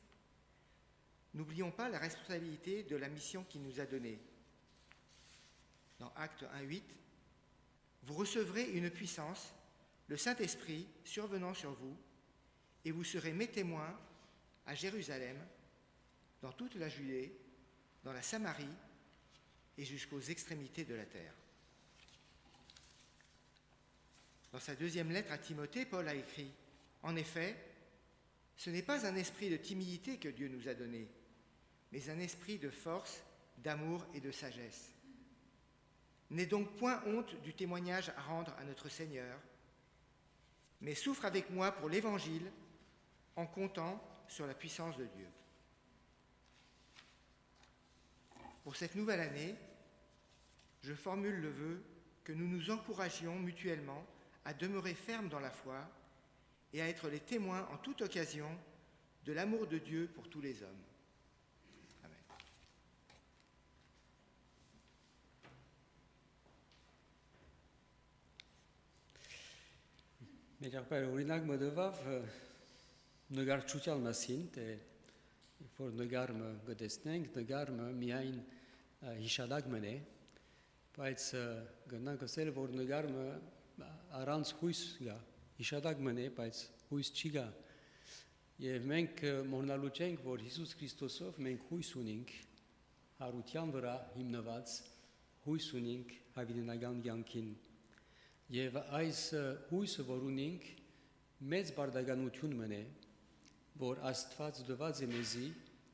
n'oublions pas la responsabilité de la mission qu'il nous a donnée. Dans Actes 1:8, vous recevrez une puissance, le Saint-Esprit survenant sur vous, et vous serez mes témoins à Jérusalem, dans toute la Judée, dans la Samarie et jusqu'aux extrémités de la terre. Dans sa deuxième lettre à Timothée, Paul a écrit « En effet, ce n'est pas un esprit de timidité que Dieu nous a donné, mais un esprit de force, d'amour et de sagesse. N'aie donc point honte du témoignage à rendre à notre Seigneur, mais souffre avec moi pour l'Évangile en comptant sur la puissance de Dieu. » Pour cette nouvelle année, je formule le vœu que nous nous encouragions mutuellement à demeurer fermes dans la foi et à être les témoins en toute occasion de l'amour de Dieu pour tous les hommes. Amen. Մեր եղբայրը օրինակ մտվավ նկարչության մասին, թե որ նկարը գտեսնենք, նկարը միայն հիշադակ մնե, բայց գնանք ասել, որ նկարը առանց հույս գա, հիշադակ մնե, բայց հույս չի գա։ Եվ մենք մոռնալու չենք, որ Հիսուս Քրիստոսով մենք հույս ունենք, հարության վրա հիմնված հույս ունենք հավիտենական կյանքին։ Եվ այս հույսը, որ ունենք, մեծ բարդականություն մնե, որ Աստված դված է մեզի,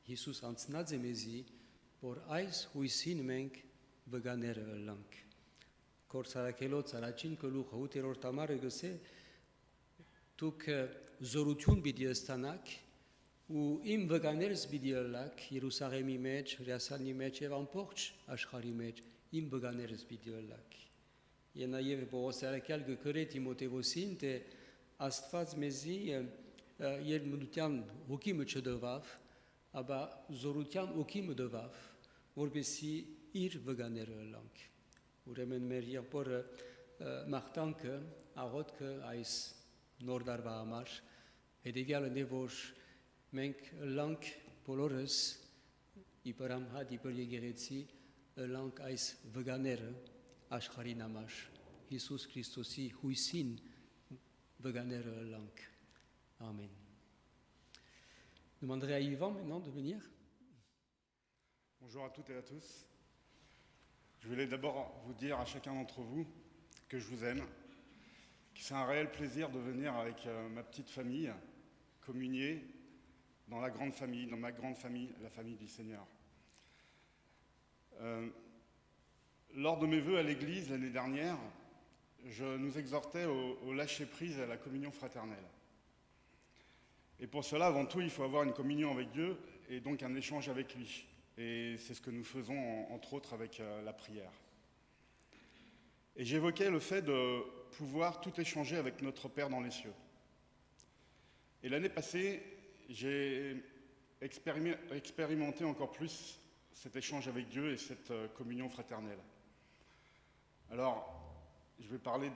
Հիսուս անցնած է մեզի, որ այս հույսին մենք վկաները լանք։ Կորսարակելոց առաջին գլուխը 8-րդ համարը գսե դուք զորություն պիտի ստանաք ու իմ վկաներս պիտի ըլլաք Երուսաղեմի մեջ, Հրեաստանի մեջ եւ ամբողջ աշխարհի մեջ իմ վկաներս պիտի ըլլաք։ Եվ նաեւ Պողոս Արաքյալ գրե Թիմոթեոսին թե Աստված մեզի երմուտյան հոգի մչդվավ, ապա զորության հոգի մդվավ, որպեսզի իր վկաները ըլլանք։ Ուրեմն մեր եղբորը մաղթանքը, աղոթքը այս նոր դարվա համար հետևյալն է, որ մենք ըլլանք բոլորս իբրամ հատ իբր եկեղեցի ըլլանք այս վկաները աշխարհին համար Հիսուս Քրիստոսի հույսին վկաները ըլլանք։ Amen. Je demanderai à Yvan maintenant de venir. Bonjour à toutes et à tous. Je voulais d'abord vous dire à chacun d'entre vous que je vous aime, que c'est un réel plaisir de venir avec ma petite famille communier dans la grande famille, dans ma grande famille, la famille du Seigneur. Lors de mes vœux à l'église l'année dernière, je nous exhortais au lâcher-prise et à la communion fraternelle. Et pour cela, avant tout, il faut avoir une communion avec Dieu et donc un échange avec lui. Et c'est ce que nous faisons, entre autres, avec la prière. Et j'évoquais le fait de pouvoir tout échanger avec notre Père dans les cieux. Et l'année passée, j'ai expérimenté encore plus cet échange avec Dieu et cette communion fraternelle. Alors, je vais parler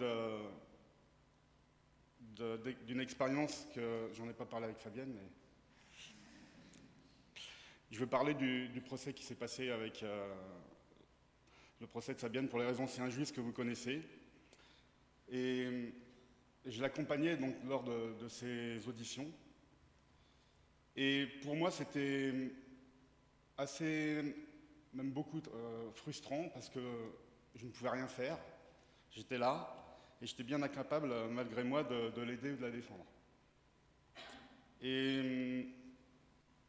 d'une expérience que j'en ai pas parlé avec Fabienne, mais je vais parler du procès qui s'est passé avec le procès de Fabienne pour les raisons si injustes que vous connaissez. Et je l'accompagnais donc lors de ces auditions. Et pour moi, c'était assez, même beaucoup frustrant parce que je ne pouvais rien faire. J'étais là. Et j'étais bien incapable, malgré moi, de l'aider ou de la défendre. Et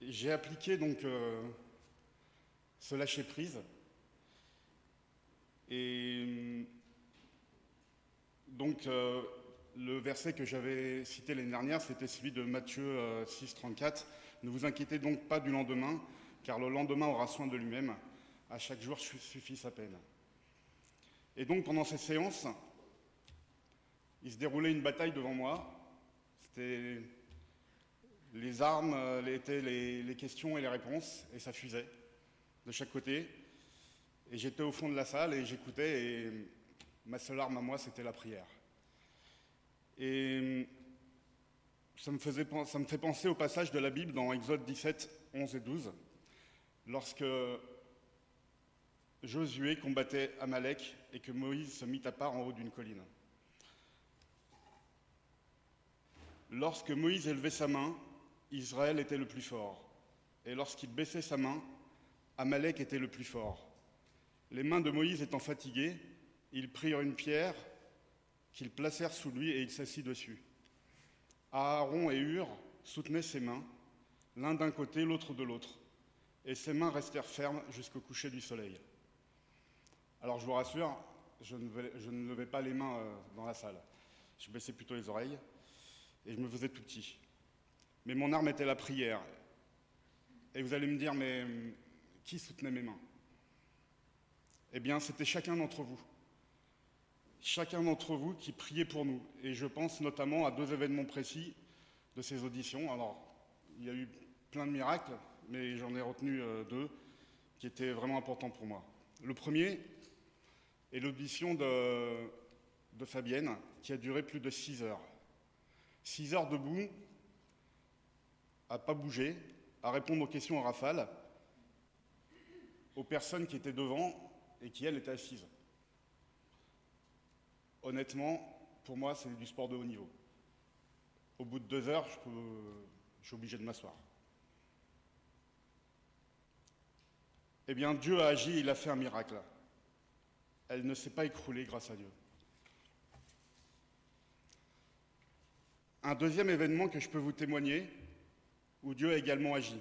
j'ai appliqué donc ce lâcher-prise. Et donc le verset que j'avais cité l'année dernière, c'était celui de Matthieu 6, 34. Ne vous inquiétez donc pas du lendemain, car le lendemain aura soin de lui-même. À chaque jour suffit sa peine. Et donc pendant ces séances, il se déroulait une bataille devant moi. C'était les armes, étaient les questions et les réponses, et ça fusait de chaque côté. Et j'étais au fond de la salle et j'écoutais, et ma seule arme à moi, c'était la prière. Et ça me fait penser au passage de la Bible dans Exode 17, 11 et 12, lorsque Josué combattait Amalek et que Moïse se mit à part en haut d'une colline. Lorsque Moïse élevait sa main, Israël était le plus fort. Et lorsqu'il baissait sa main, Amalek était le plus fort. Les mains de Moïse étant fatiguées, ils prirent une pierre qu'ils placèrent sous lui et il s'assit dessus. Aaron et Hur soutenaient ses mains, l'un d'un côté, l'autre de l'autre. Et ses mains restèrent fermes jusqu'au coucher du soleil. Alors je vous rassure, je ne levais pas les mains dans la salle. Je baissais plutôt les oreilles. Et je me faisais tout petit. Mais mon arme était la prière. Et vous allez me dire, mais qui soutenait mes mains? Eh bien, c'était chacun d'entre vous. Chacun d'entre vous qui priait pour nous. Et je pense notamment à 2 événements précis de ces auditions. Alors, il y a eu plein de miracles, mais j'en ai retenu 2 qui étaient vraiment importants pour moi. Le premier est l'audition de Fabienne, qui a duré plus de 6 heures. 6 heures debout, à ne pas bouger, à répondre aux questions en rafale, aux personnes qui étaient devant et qui, elles, étaient assises. Honnêtement, pour moi, c'est du sport de haut niveau. Au bout de 2 heures, je suis obligé de m'asseoir. Eh bien, Dieu a agi, il a fait un miracle. Elle ne s'est pas écroulée grâce à Dieu. Un deuxième événement que je peux vous témoigner, où Dieu a également agi.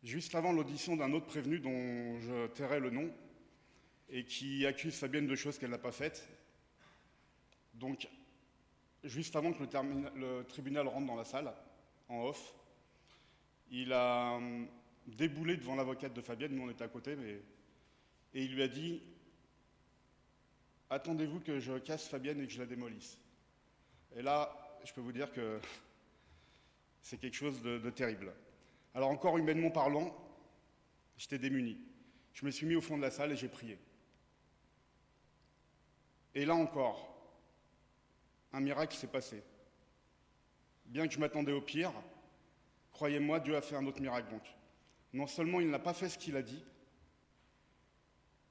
Juste avant l'audition d'un autre prévenu dont je tairai le nom, et qui accuse Fabienne de choses qu'elle n'a pas faites. Donc, juste avant que le tribunal rentre dans la salle, en off, il a déboulé devant l'avocate de Fabienne, nous on était à côté, et il lui a dit « Attendez-vous que je casse Fabienne et que je la démolisse ». Et là, je peux vous dire que c'est quelque chose de terrible. Alors encore humainement parlant, j'étais démuni. Je me suis mis au fond de la salle et j'ai prié. Et là encore, un miracle s'est passé. Bien que je m'attendais au pire, croyez-moi, Dieu a fait un autre miracle donc. Non seulement il n'a pas fait ce qu'il a dit,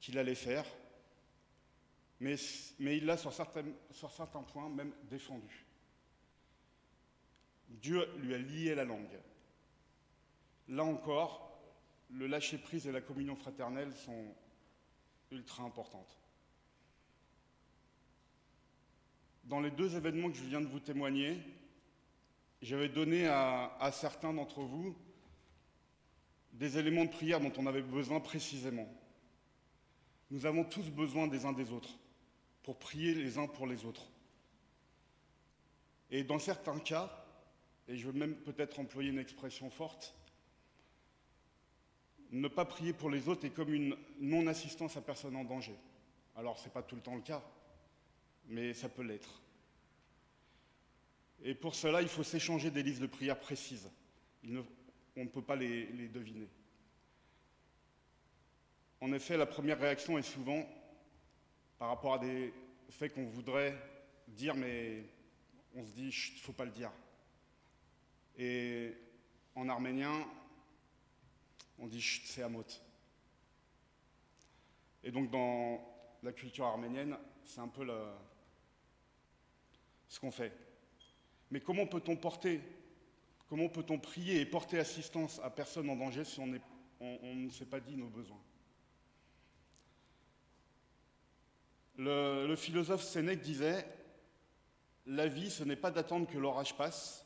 qu'il allait faire, mais il l'a sur certains points même défendu. Dieu lui a lié la langue. Là encore, le lâcher-prise et la communion fraternelle sont ultra importantes. Dans les deux événements que je viens de vous témoigner, j'avais donné à certains d'entre vous des éléments de prière dont on avait besoin précisément. Nous avons tous besoin des uns des autres pour prier les uns pour les autres. Et dans certains cas, et je veux même peut-être employer une expression forte, ne pas prier pour les autres est comme une non-assistance à personne en danger. Alors, ce n'est pas tout le temps le cas, mais ça peut l'être. Et pour cela, il faut s'échanger des listes de prières précises. On ne peut pas les deviner. En effet, la première réaction est souvent par rapport à des faits qu'on voudrait dire, mais on se dit, chut, il ne faut pas le dire. Et en arménien, on dit, chut, c'est Amot. Et donc, dans la culture arménienne, c'est un peu ce qu'on fait. Mais comment peut-on prier et porter assistance à personne en danger si on ne s'est pas dit nos besoins? Le philosophe Sénèque disait « La vie, ce n'est pas d'attendre que l'orage passe,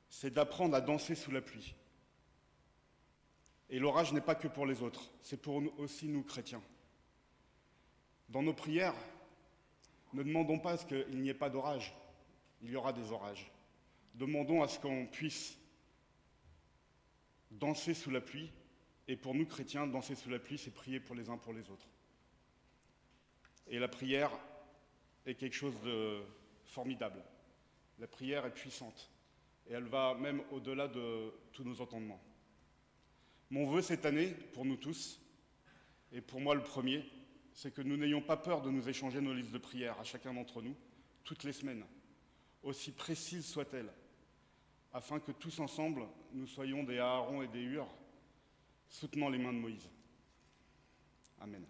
c'est d'apprendre à danser sous la pluie. » Et l'orage n'est pas que pour les autres, c'est pour nous aussi, nous, chrétiens. Dans nos prières, ne demandons pas à ce qu'il n'y ait pas d'orage. Il y aura des orages. Demandons à ce qu'on puisse danser sous la pluie. Et pour nous, chrétiens, danser sous la pluie, c'est prier pour les uns pour les autres. Et la prière est quelque chose de formidable. La prière est puissante. Et elle va même au-delà de tous nos entendements. Mon vœu cette année, pour nous tous, et pour moi le premier, c'est que nous n'ayons pas peur de nous échanger nos listes de prières à chacun d'entre nous, toutes les semaines, aussi précises soient-elles, afin que tous ensemble, nous soyons des Aaron et des Hur, soutenant les mains de Moïse. Amen.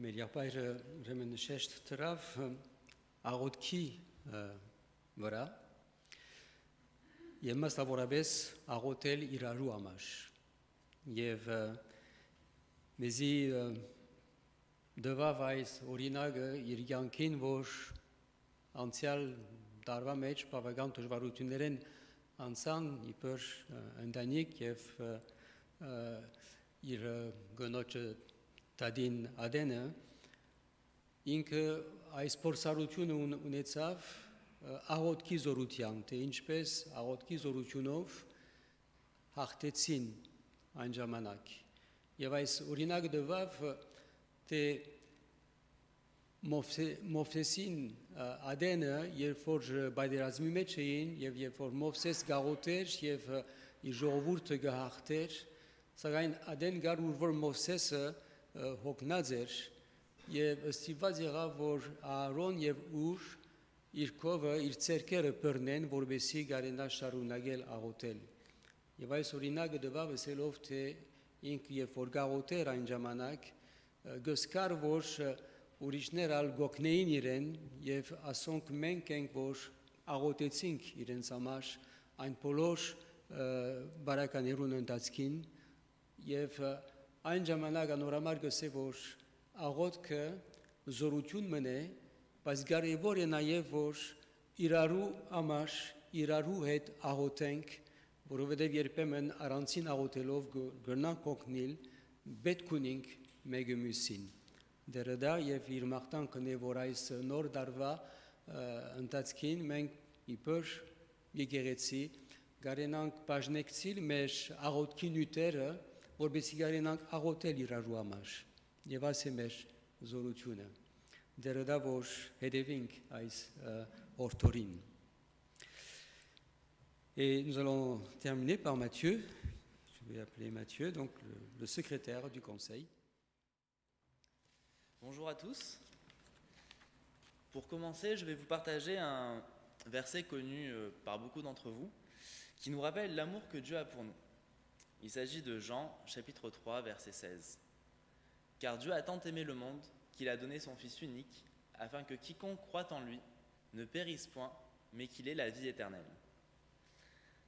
Մեր եղբայրը ուրեմն շեշտ դրավ աղոթքի վրա եւ մասնավորապես աղոթել իրարու համար եւ մեզի դվավ այս օրինակը իր կյանքին, որ անցյալ տարվա մեջ բավական դժվարություններ են անցան իբր ընտանիք եւ իր գնոջը Տադին Ադենը ինքը այս փորձառությունը ունեցավ աղոթքի զորությամբ, թե ինչպես աղոթքի զորությունով հաղթեցին այն ժամանակ։ Եվ այս օրինակը դվավ, թե Մովսեսին Ադենը, երբ որ բայդարազմի մեջ էին եւ երբ որ Մովսես գաղութեր եւ իր ժողովուրդը գահղթեր, սակայն Ադեն գար որ Մովսեսը հոգնած էր եւ ստիպված եղավ որ Aaron եւ Ուր իր կովը իր ցերկերը բռնեն որովհետեւ գարենա շարունակել աղոթել եւ այս օրինակը դվավ ասելով թե ինք երբ որ գաղութեր այն ժամանակ գսկար որ ուրիշներ ալ գոքնեին իրեն եւ ասոնք մենք ենք որ աղոթեցինք իրենց համար այն բոլոր բարականերուն ընթացքին եւ այն ժամանակ անորամար գսե որ աղոթքը զորություն մնե, բայց կարևոր է նաև որ իրարու ամաշ, իրարու հետ աղոթենք, որովհետև երբեմն առանցին աղոթելով գրնանք օգնել, պետք ունենք մեկը մյուսին։ Դերը դա եւ իր մաղթանքն է, որ այս նոր դարվա ընթացքին մենք իբր եկեղեցի գարենանք բաժնեկցիլ մեր աղոթքի նյութերը, որպեսզի գարենանք աղոթել իրարու համար։ Եվ այս է մեր զորությունը։ Դերը դա որ հետևենք այս օրթորին։ Et nous allons terminer par Matthieu. Je vais appeler Matthieu, donc le secrétaire du conseil. Bonjour à tous. Pour commencer, je vais vous partager un verset connu par beaucoup d'entre vous qui nous rappelle l'amour que Dieu a pour nous. Il s'agit de Jean, chapitre 3, verset 16. Car Dieu a tant aimé le monde qu'il a donné son Fils unique, afin que quiconque croit en lui ne périsse point, mais qu'il ait la vie éternelle.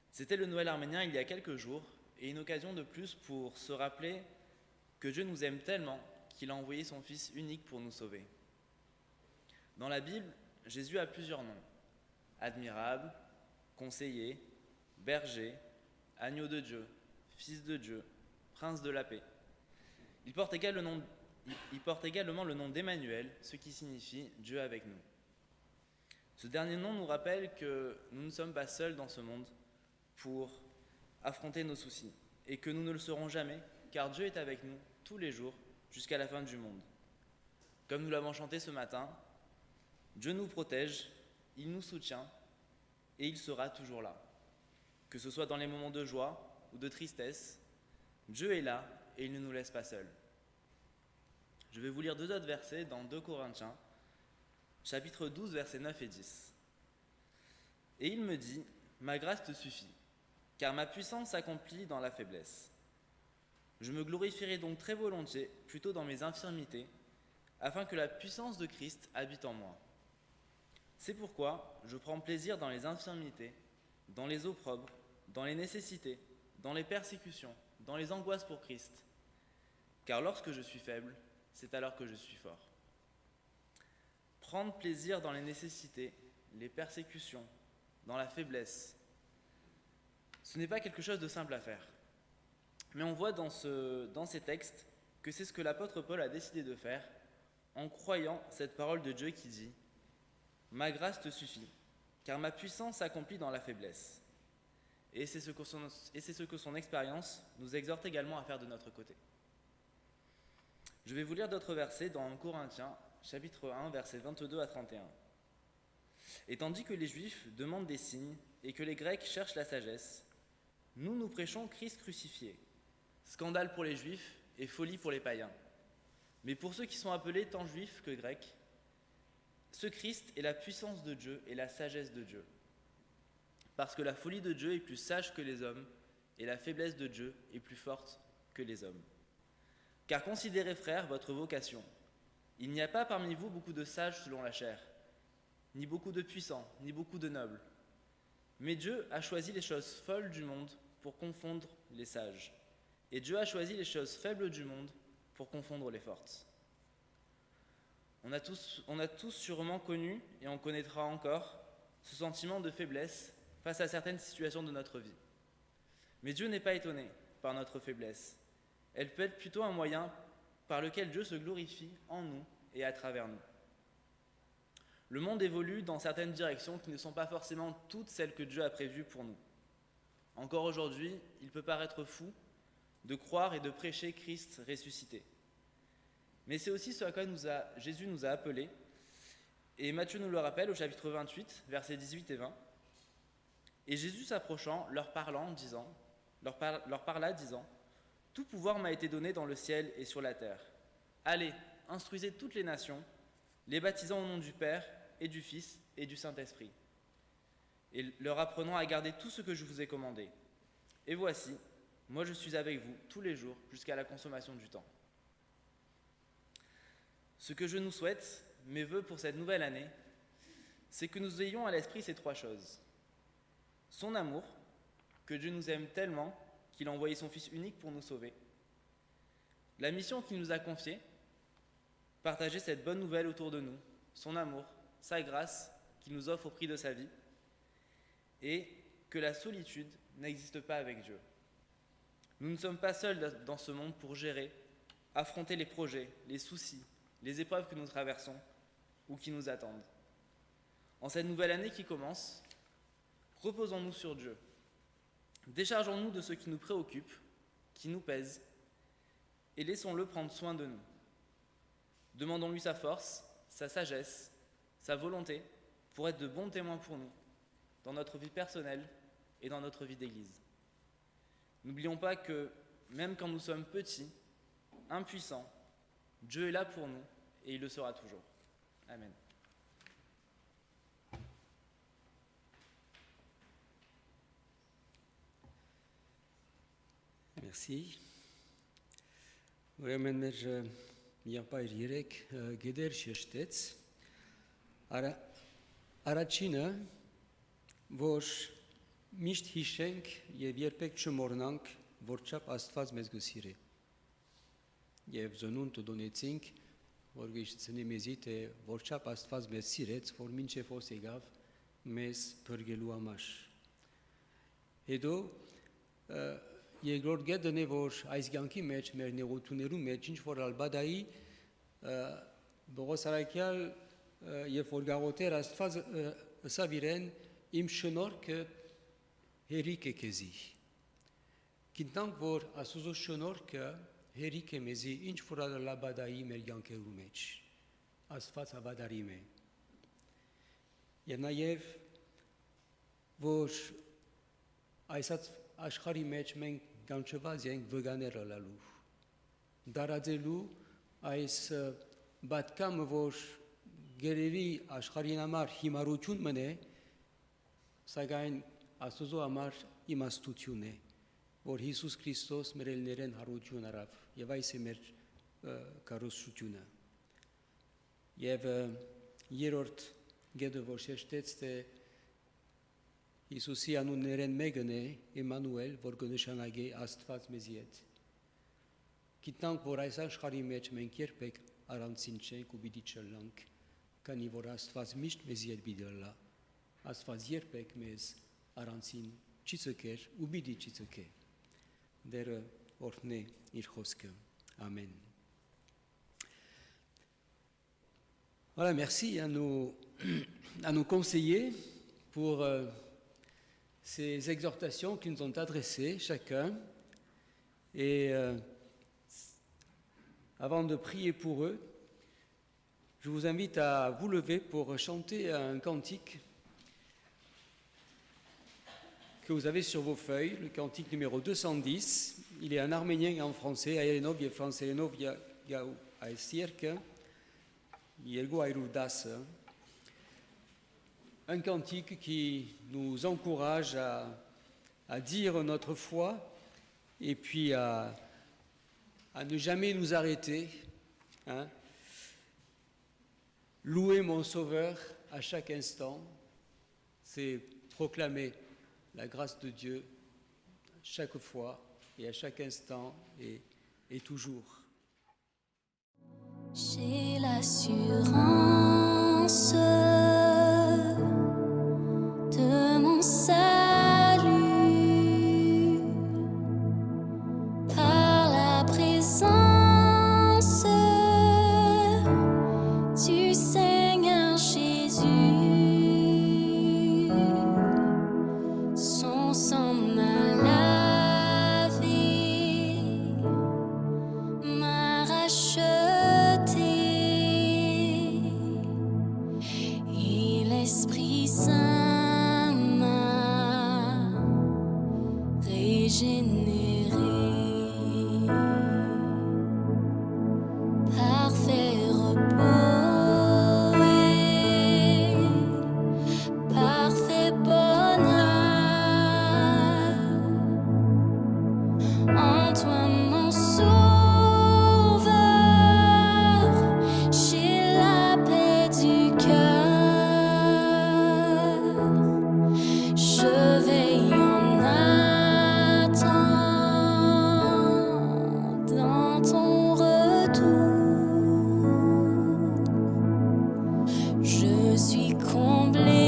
C'était le Noël arménien il y a quelques jours, et une occasion de plus pour se rappeler que Dieu nous aime tellement qu'il a envoyé son Fils unique pour nous sauver. Dans la Bible, Jésus a plusieurs noms: admirable, conseiller, berger, agneau de Dieu, fils de Dieu, prince de la paix. Il porte également le nom d'Emmanuel, ce qui signifie Dieu avec nous. Ce dernier nom nous rappelle que nous ne sommes pas seuls dans ce monde pour affronter nos soucis, et que nous ne le serons jamais, car Dieu est avec nous tous les jours jusqu'à la fin du monde. Comme nous l'avons chanté ce matin, Dieu nous protège, il nous soutient, et il sera toujours là. Que ce soit dans les moments de joie ou de tristesse, Dieu est là et il ne nous laisse pas seuls. Je vais vous lire 2 autres versets dans 2 Corinthiens, chapitre 12, versets 9 et 10. Et il me dit, ma grâce te suffit, car ma puissance s'accomplit dans la faiblesse. Je me glorifierai donc très volontiers, plutôt dans mes infirmités, afin que la puissance de Christ habite en moi. C'est pourquoi je prends plaisir dans les infirmités, dans les opprobres, dans les nécessités, dans les persécutions, dans les angoisses pour Christ. Car lorsque je suis faible, c'est alors que je suis fort. Prendre plaisir dans les nécessités, les persécutions, dans la faiblesse, ce n'est pas quelque chose de simple à faire. Mais on voit dans ces textes que c'est ce que l'apôtre Paul a décidé de faire en croyant cette parole de Dieu qui dit « Ma grâce te suffit, car ma puissance s'accomplit dans la faiblesse. » Et c'est ce que son expérience nous exhorte également à faire de notre côté. Je vais vous lire d'autres versets dans 1 Corinthiens, chapitre 1, versets 22 à 31. « Et tandis que les Juifs demandent des signes et que les Grecs cherchent la sagesse, nous prêchons Christ crucifié, scandale pour les Juifs et folie pour les païens. Mais pour ceux qui sont appelés tant Juifs que Grecs, ce Christ est la puissance de Dieu et la sagesse de Dieu. Parce que la folie de Dieu est plus sage que les hommes, et la faiblesse de Dieu est plus forte que les hommes. Car considérez, frères, votre vocation. Il n'y a pas parmi vous beaucoup de sages selon la chair, ni beaucoup de puissants, ni beaucoup de nobles. Mais Dieu a choisi les choses folles du monde pour confondre les sages. Et Dieu a choisi les choses faibles du monde pour confondre les fortes. On a tous sûrement connu, et on connaîtra encore, ce sentiment de faiblesse face à certaines situations de notre vie. Mais Dieu n'est pas étonné par notre faiblesse. Elle peut être plutôt un moyen par lequel Dieu se glorifie en nous et à travers nous. Le monde évolue dans certaines directions qui ne sont pas forcément toutes celles que Dieu a prévues pour nous. Encore aujourd'hui, il peut paraître fou de croire et de prêcher Christ ressuscité. Mais c'est aussi ce à quoi Jésus nous a appelés. Et Matthieu nous le rappelle au chapitre 28, versets 18 et 20. Et Jésus s'approchant, leur parla, disant, « Tout pouvoir m'a été donné dans le ciel et sur la terre. Allez, instruisez toutes les nations, les baptisant au nom du Père et du Fils et du Saint-Esprit, et leur apprenant à garder tout ce que je vous ai commandé. Et voici, moi je suis avec vous tous les jours jusqu'à la consommation du temps. » Ce que je nous souhaite, mes vœux pour cette nouvelle année, c'est que nous ayons à l'esprit ces 3 choses. Son amour, que Dieu nous aime tellement qu'il a envoyé son Fils unique pour nous sauver. La mission qu'il nous a confiée, partager cette bonne nouvelle autour de nous, son amour, sa grâce qu'il nous offre au prix de sa vie, et que la solitude n'existe pas avec Dieu. Nous ne sommes pas seuls dans ce monde pour gérer, affronter les projets, les soucis, les épreuves que nous traversons ou qui nous attendent. En cette nouvelle année qui commence, reposons-nous sur Dieu. Déchargeons-nous de ce qui nous préoccupe, qui nous pèse, et laissons-le prendre soin de nous. Demandons-lui sa force, sa sagesse, sa volonté pour être de bons témoins pour nous, dans notre vie personnelle et dans notre vie d'Église. N'oublions pas que, même quand nous sommes petits, impuissants, Dieu est là pour nous et il le sera toujours. Amen. Merci. Ուրեմն մեր եղբայր 3 գեդեր շեշտեց։ Առաջինը, որ միշտ հիշենք եւ երբեք չմոռնանք, որչափ Աստված մեզ գսիրե։ Եվ զոնուն տոնեցինք, որ գիշցնի մեզի թե որչափ Աստված մեզ սիրեց, որ մինչև ոս եկավ մեզ բրգելու համար։ Հետո երկրորդ գետն է, որ այս կյանքի մեջ, մեր նեղություններու մեջ, ինչ որ ալբադայի Պողոս Արաքյալ, երբ որ գաղութեր Աստված ըսավ իրեն, իմ շնորհքը հերիք է քեզի։ Գիտնանք, որ Աստուծո շնորհքը հերիք է մեզի, ինչ որ ալբադայի մեր կյանքերու մեջ։ Աստված հավատարիմ է։ Եվ նաև, որ այս աշխարհի մեջ մենք կանչված ենք վգաներ ալալու, դարաձելու այս բատկամը, որ գերևի աշխարհին համար հիմարություն մնե, սակայն Աստուծո համար իմաստություն է, որ Հիսուս Քրիստոս մեր elներեն հարություն արավ, եւ այս է մեր կառուցությունը։ Եվ երրորդ գետը, որ շեշտեց, թե Հիսուսի անուններեն մեկն է Էմանուել, որ կնշանակի Աստված մեզի հետ։ Գիտնանք, որ այս աշխարհի մեջ մենք երբեք առանցին չենք ու պիտի չլանք, քանի որ Աստված միշտ մեզի հետ պիտի լա։ Աստված երբեք մեզ առանցին չի ցկեր ու պիտի չի ցկե։ Դերը օրհնի իր խոսքը։ Amen. Voilà, merci à nos conseillers pour ces exhortations qu'ils nous ont adressées chacun. Et avant de prier pour eux, je vous invite à vous lever pour chanter un cantique que vous avez sur vos feuilles, le cantique numéro 210. Il est en arménien et en français. Ayelenov, français, Ayelenov, Yau, Aesirke, Yelgo Ayruvdas. Un cantique qui nous encourage à dire notre foi et puis à ne jamais nous arrêter. Hein. Louer mon Sauveur à chaque instant, c'est proclamer la grâce de Dieu chaque fois et à chaque instant et toujours. J'ai l'assurance de mon salut par la présence du Seigneur Jésus. Son sang m'a lavé, m'a racheté, et l'Esprit Saint m'a régénéré. Parfait repos et parfait bonheur en toi, mon Sauveur. J'ai la paix du cœur. Je veille en attendant ton retour. Je suis comblé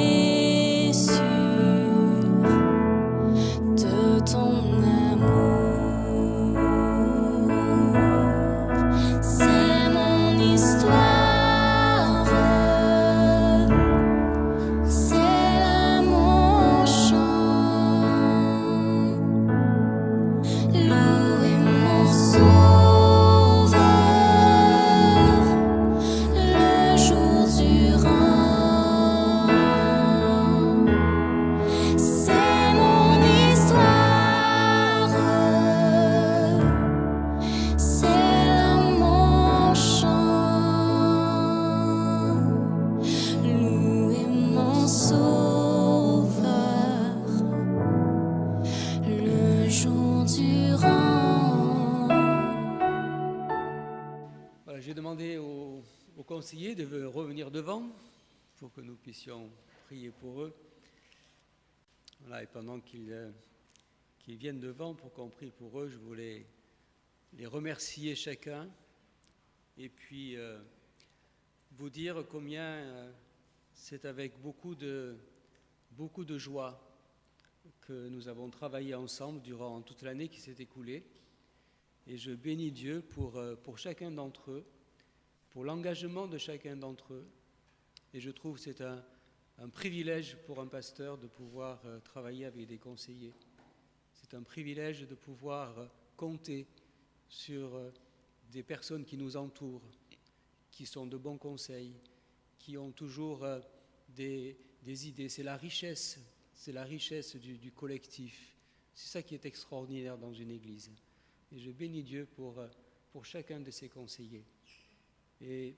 conseillers de revenir devant pour que nous puissions prier pour eux. Voilà, et pendant qu'ils viennent devant pour qu'on prie pour eux, je voulais les remercier chacun et puis vous dire combien c'est avec beaucoup de joie que nous avons travaillé ensemble durant toute l'année qui s'est écoulée. Et je bénis Dieu pour chacun d'entre eux, pour l'engagement de chacun d'entre eux. Et je trouve que c'est un privilège pour un pasteur de pouvoir travailler avec des conseillers. C'est un privilège de pouvoir compter sur des personnes qui nous entourent, qui sont de bons conseils, qui ont toujours des idées. C'est la richesse du collectif. C'est ça qui est extraordinaire dans une église. Et je bénis Dieu pour chacun de ces conseillers. Et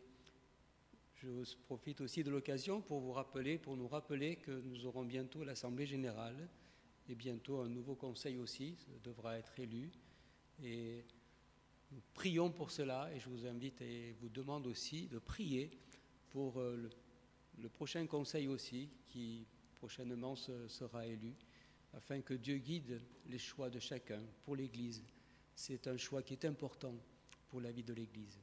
je profite aussi de l'occasion pour nous rappeler que nous aurons bientôt l'Assemblée générale et bientôt un nouveau conseil aussi devra être élu. Et nous prions pour cela et je vous invite et vous demande aussi de prier pour le prochain conseil aussi qui prochainement sera élu afin que Dieu guide les choix de chacun pour l'Église. C'est un choix qui est important pour la vie de l'Église.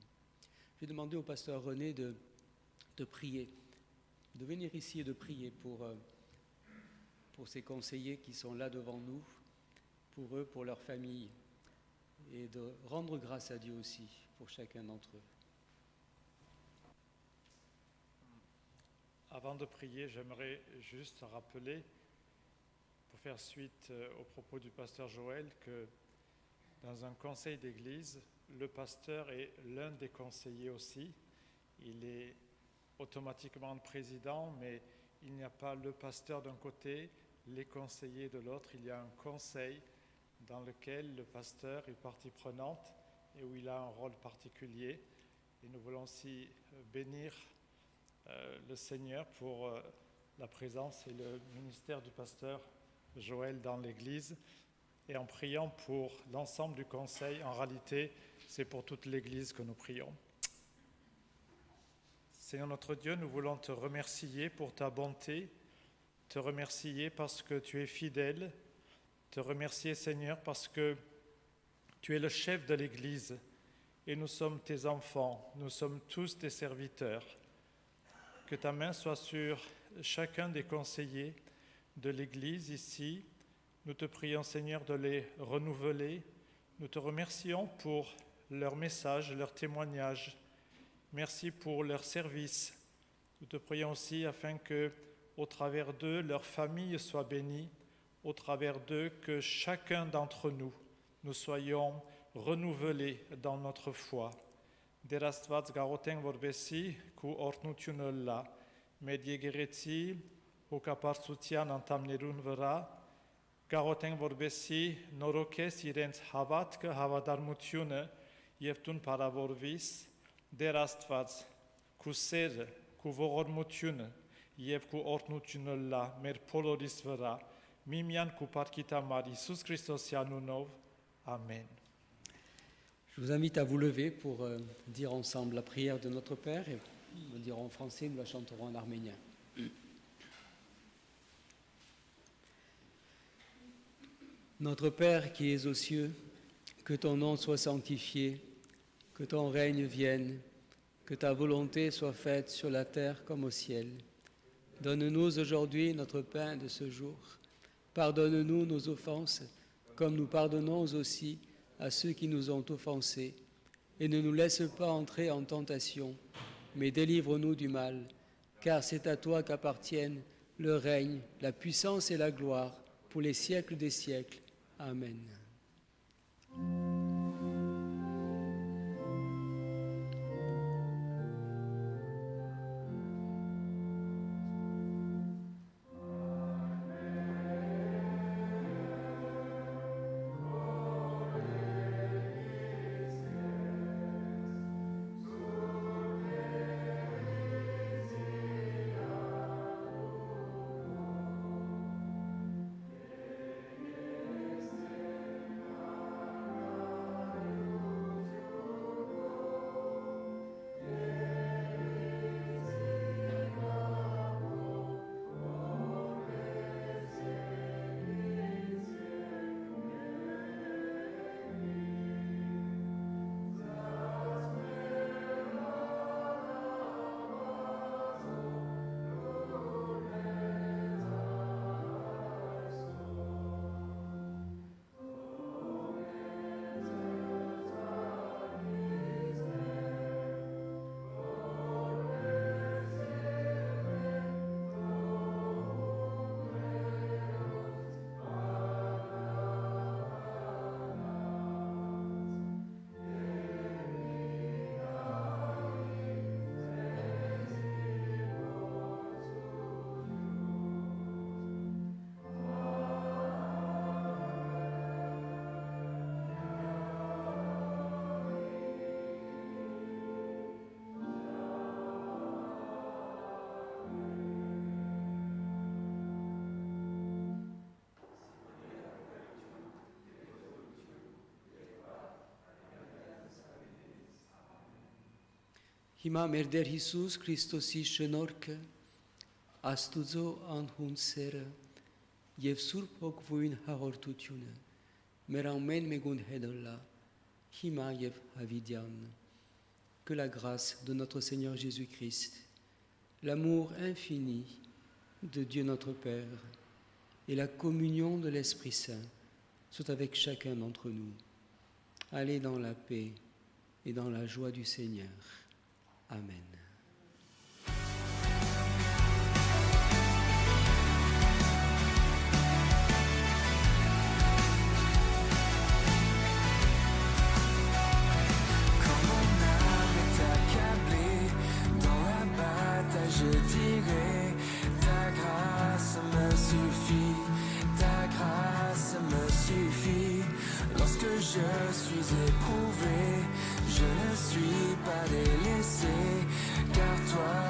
Je vais demander au pasteur René de prier, de venir ici et de prier pour ces conseillers qui sont là devant nous, pour eux, pour leur famille, et de rendre grâce à Dieu aussi pour chacun d'entre eux. Avant de prier, j'aimerais juste rappeler, pour faire suite aux propos du pasteur Joël, que dans un conseil d'église, le pasteur est l'un des conseillers aussi. Il est automatiquement président, mais il n'y a pas le pasteur d'un côté, les conseillers de l'autre. Il y a un conseil dans lequel le pasteur est partie prenante et où il a un rôle particulier. Et nous voulons aussi bénir le Seigneur pour la présence et le ministère du pasteur Joël dans l'Église. Et en priant pour l'ensemble du conseil, en réalité, c'est pour toute l'Église que nous prions. Seigneur notre Dieu, nous voulons te remercier pour ta bonté, te remercier parce que tu es fidèle, te remercier Seigneur parce que tu es le chef de l'Église et nous sommes tes enfants, nous sommes tous tes serviteurs. Que ta main soit sur chacun des conseillers de l'Église ici. Nous te prions, Seigneur, de les renouveler. Nous te remercions pour leur message, leur témoignage. Merci pour leur service. Nous te prions aussi afin que, au travers d'eux, leur famille soit bénie. Au travers d'eux, que chacun d'entre nous soyons renouvelés dans notre foi. Դեր Աստված գաղութենք, որպեսզի քու օրհնությունը լա մեր եկեղեցի հոգապարծության անդամներուն վրա, գաղութենք, որպեսզի նորոգես իրենց հավատքը, հավատարմությունը եւ դուն բարավորվիս, Դեր Աստված քու սերը, քու ողորմությունը եւ քու օրհնությունը լա մեր բոլորիս վրա, միմյան քու փառքիտ համար Հիսուս Քրիստոսի անունով, ամեն. Je vous invite à vous lever pour dire ensemble la prière de notre Père et nous le dirons en français, nous la chanterons en arménien. Notre Père qui es aux cieux, que ton nom soit sanctifié, que ton règne vienne, que ta volonté soit faite sur la terre comme au ciel. Donne-nous aujourd'hui notre pain de ce jour. Pardonne-nous nos offenses, comme nous pardonnons aussi à ceux qui nous ont offensés, et ne nous laisse pas entrer en tentation, mais délivre-nous du mal, car c'est à toi qu'appartiennent le règne, la puissance et la gloire pour les siècles des siècles. Amen. Հիմա մեր Տեր Հիսուս Քրիստոսի շնորհքը, Աստուծո անհուն սերը եւ Սուրբ Հոգվույն հաղորդությունը մեր ամեն մեկուն հետոլա, հիմա եւ հավիտյան. Que la grâce de notre Seigneur Jésus-Christ, l'amour infini de Dieu notre Père et la communion de l'Esprit Saint soient avec chacun d'entre nous. Allez dans la paix et dans la joie du Seigneur. Amen. Je dirai, ta grâce me suffit, ta grâce me suffit. Lorsque je suis éprouvé, je ne suis pas délaissé, car toi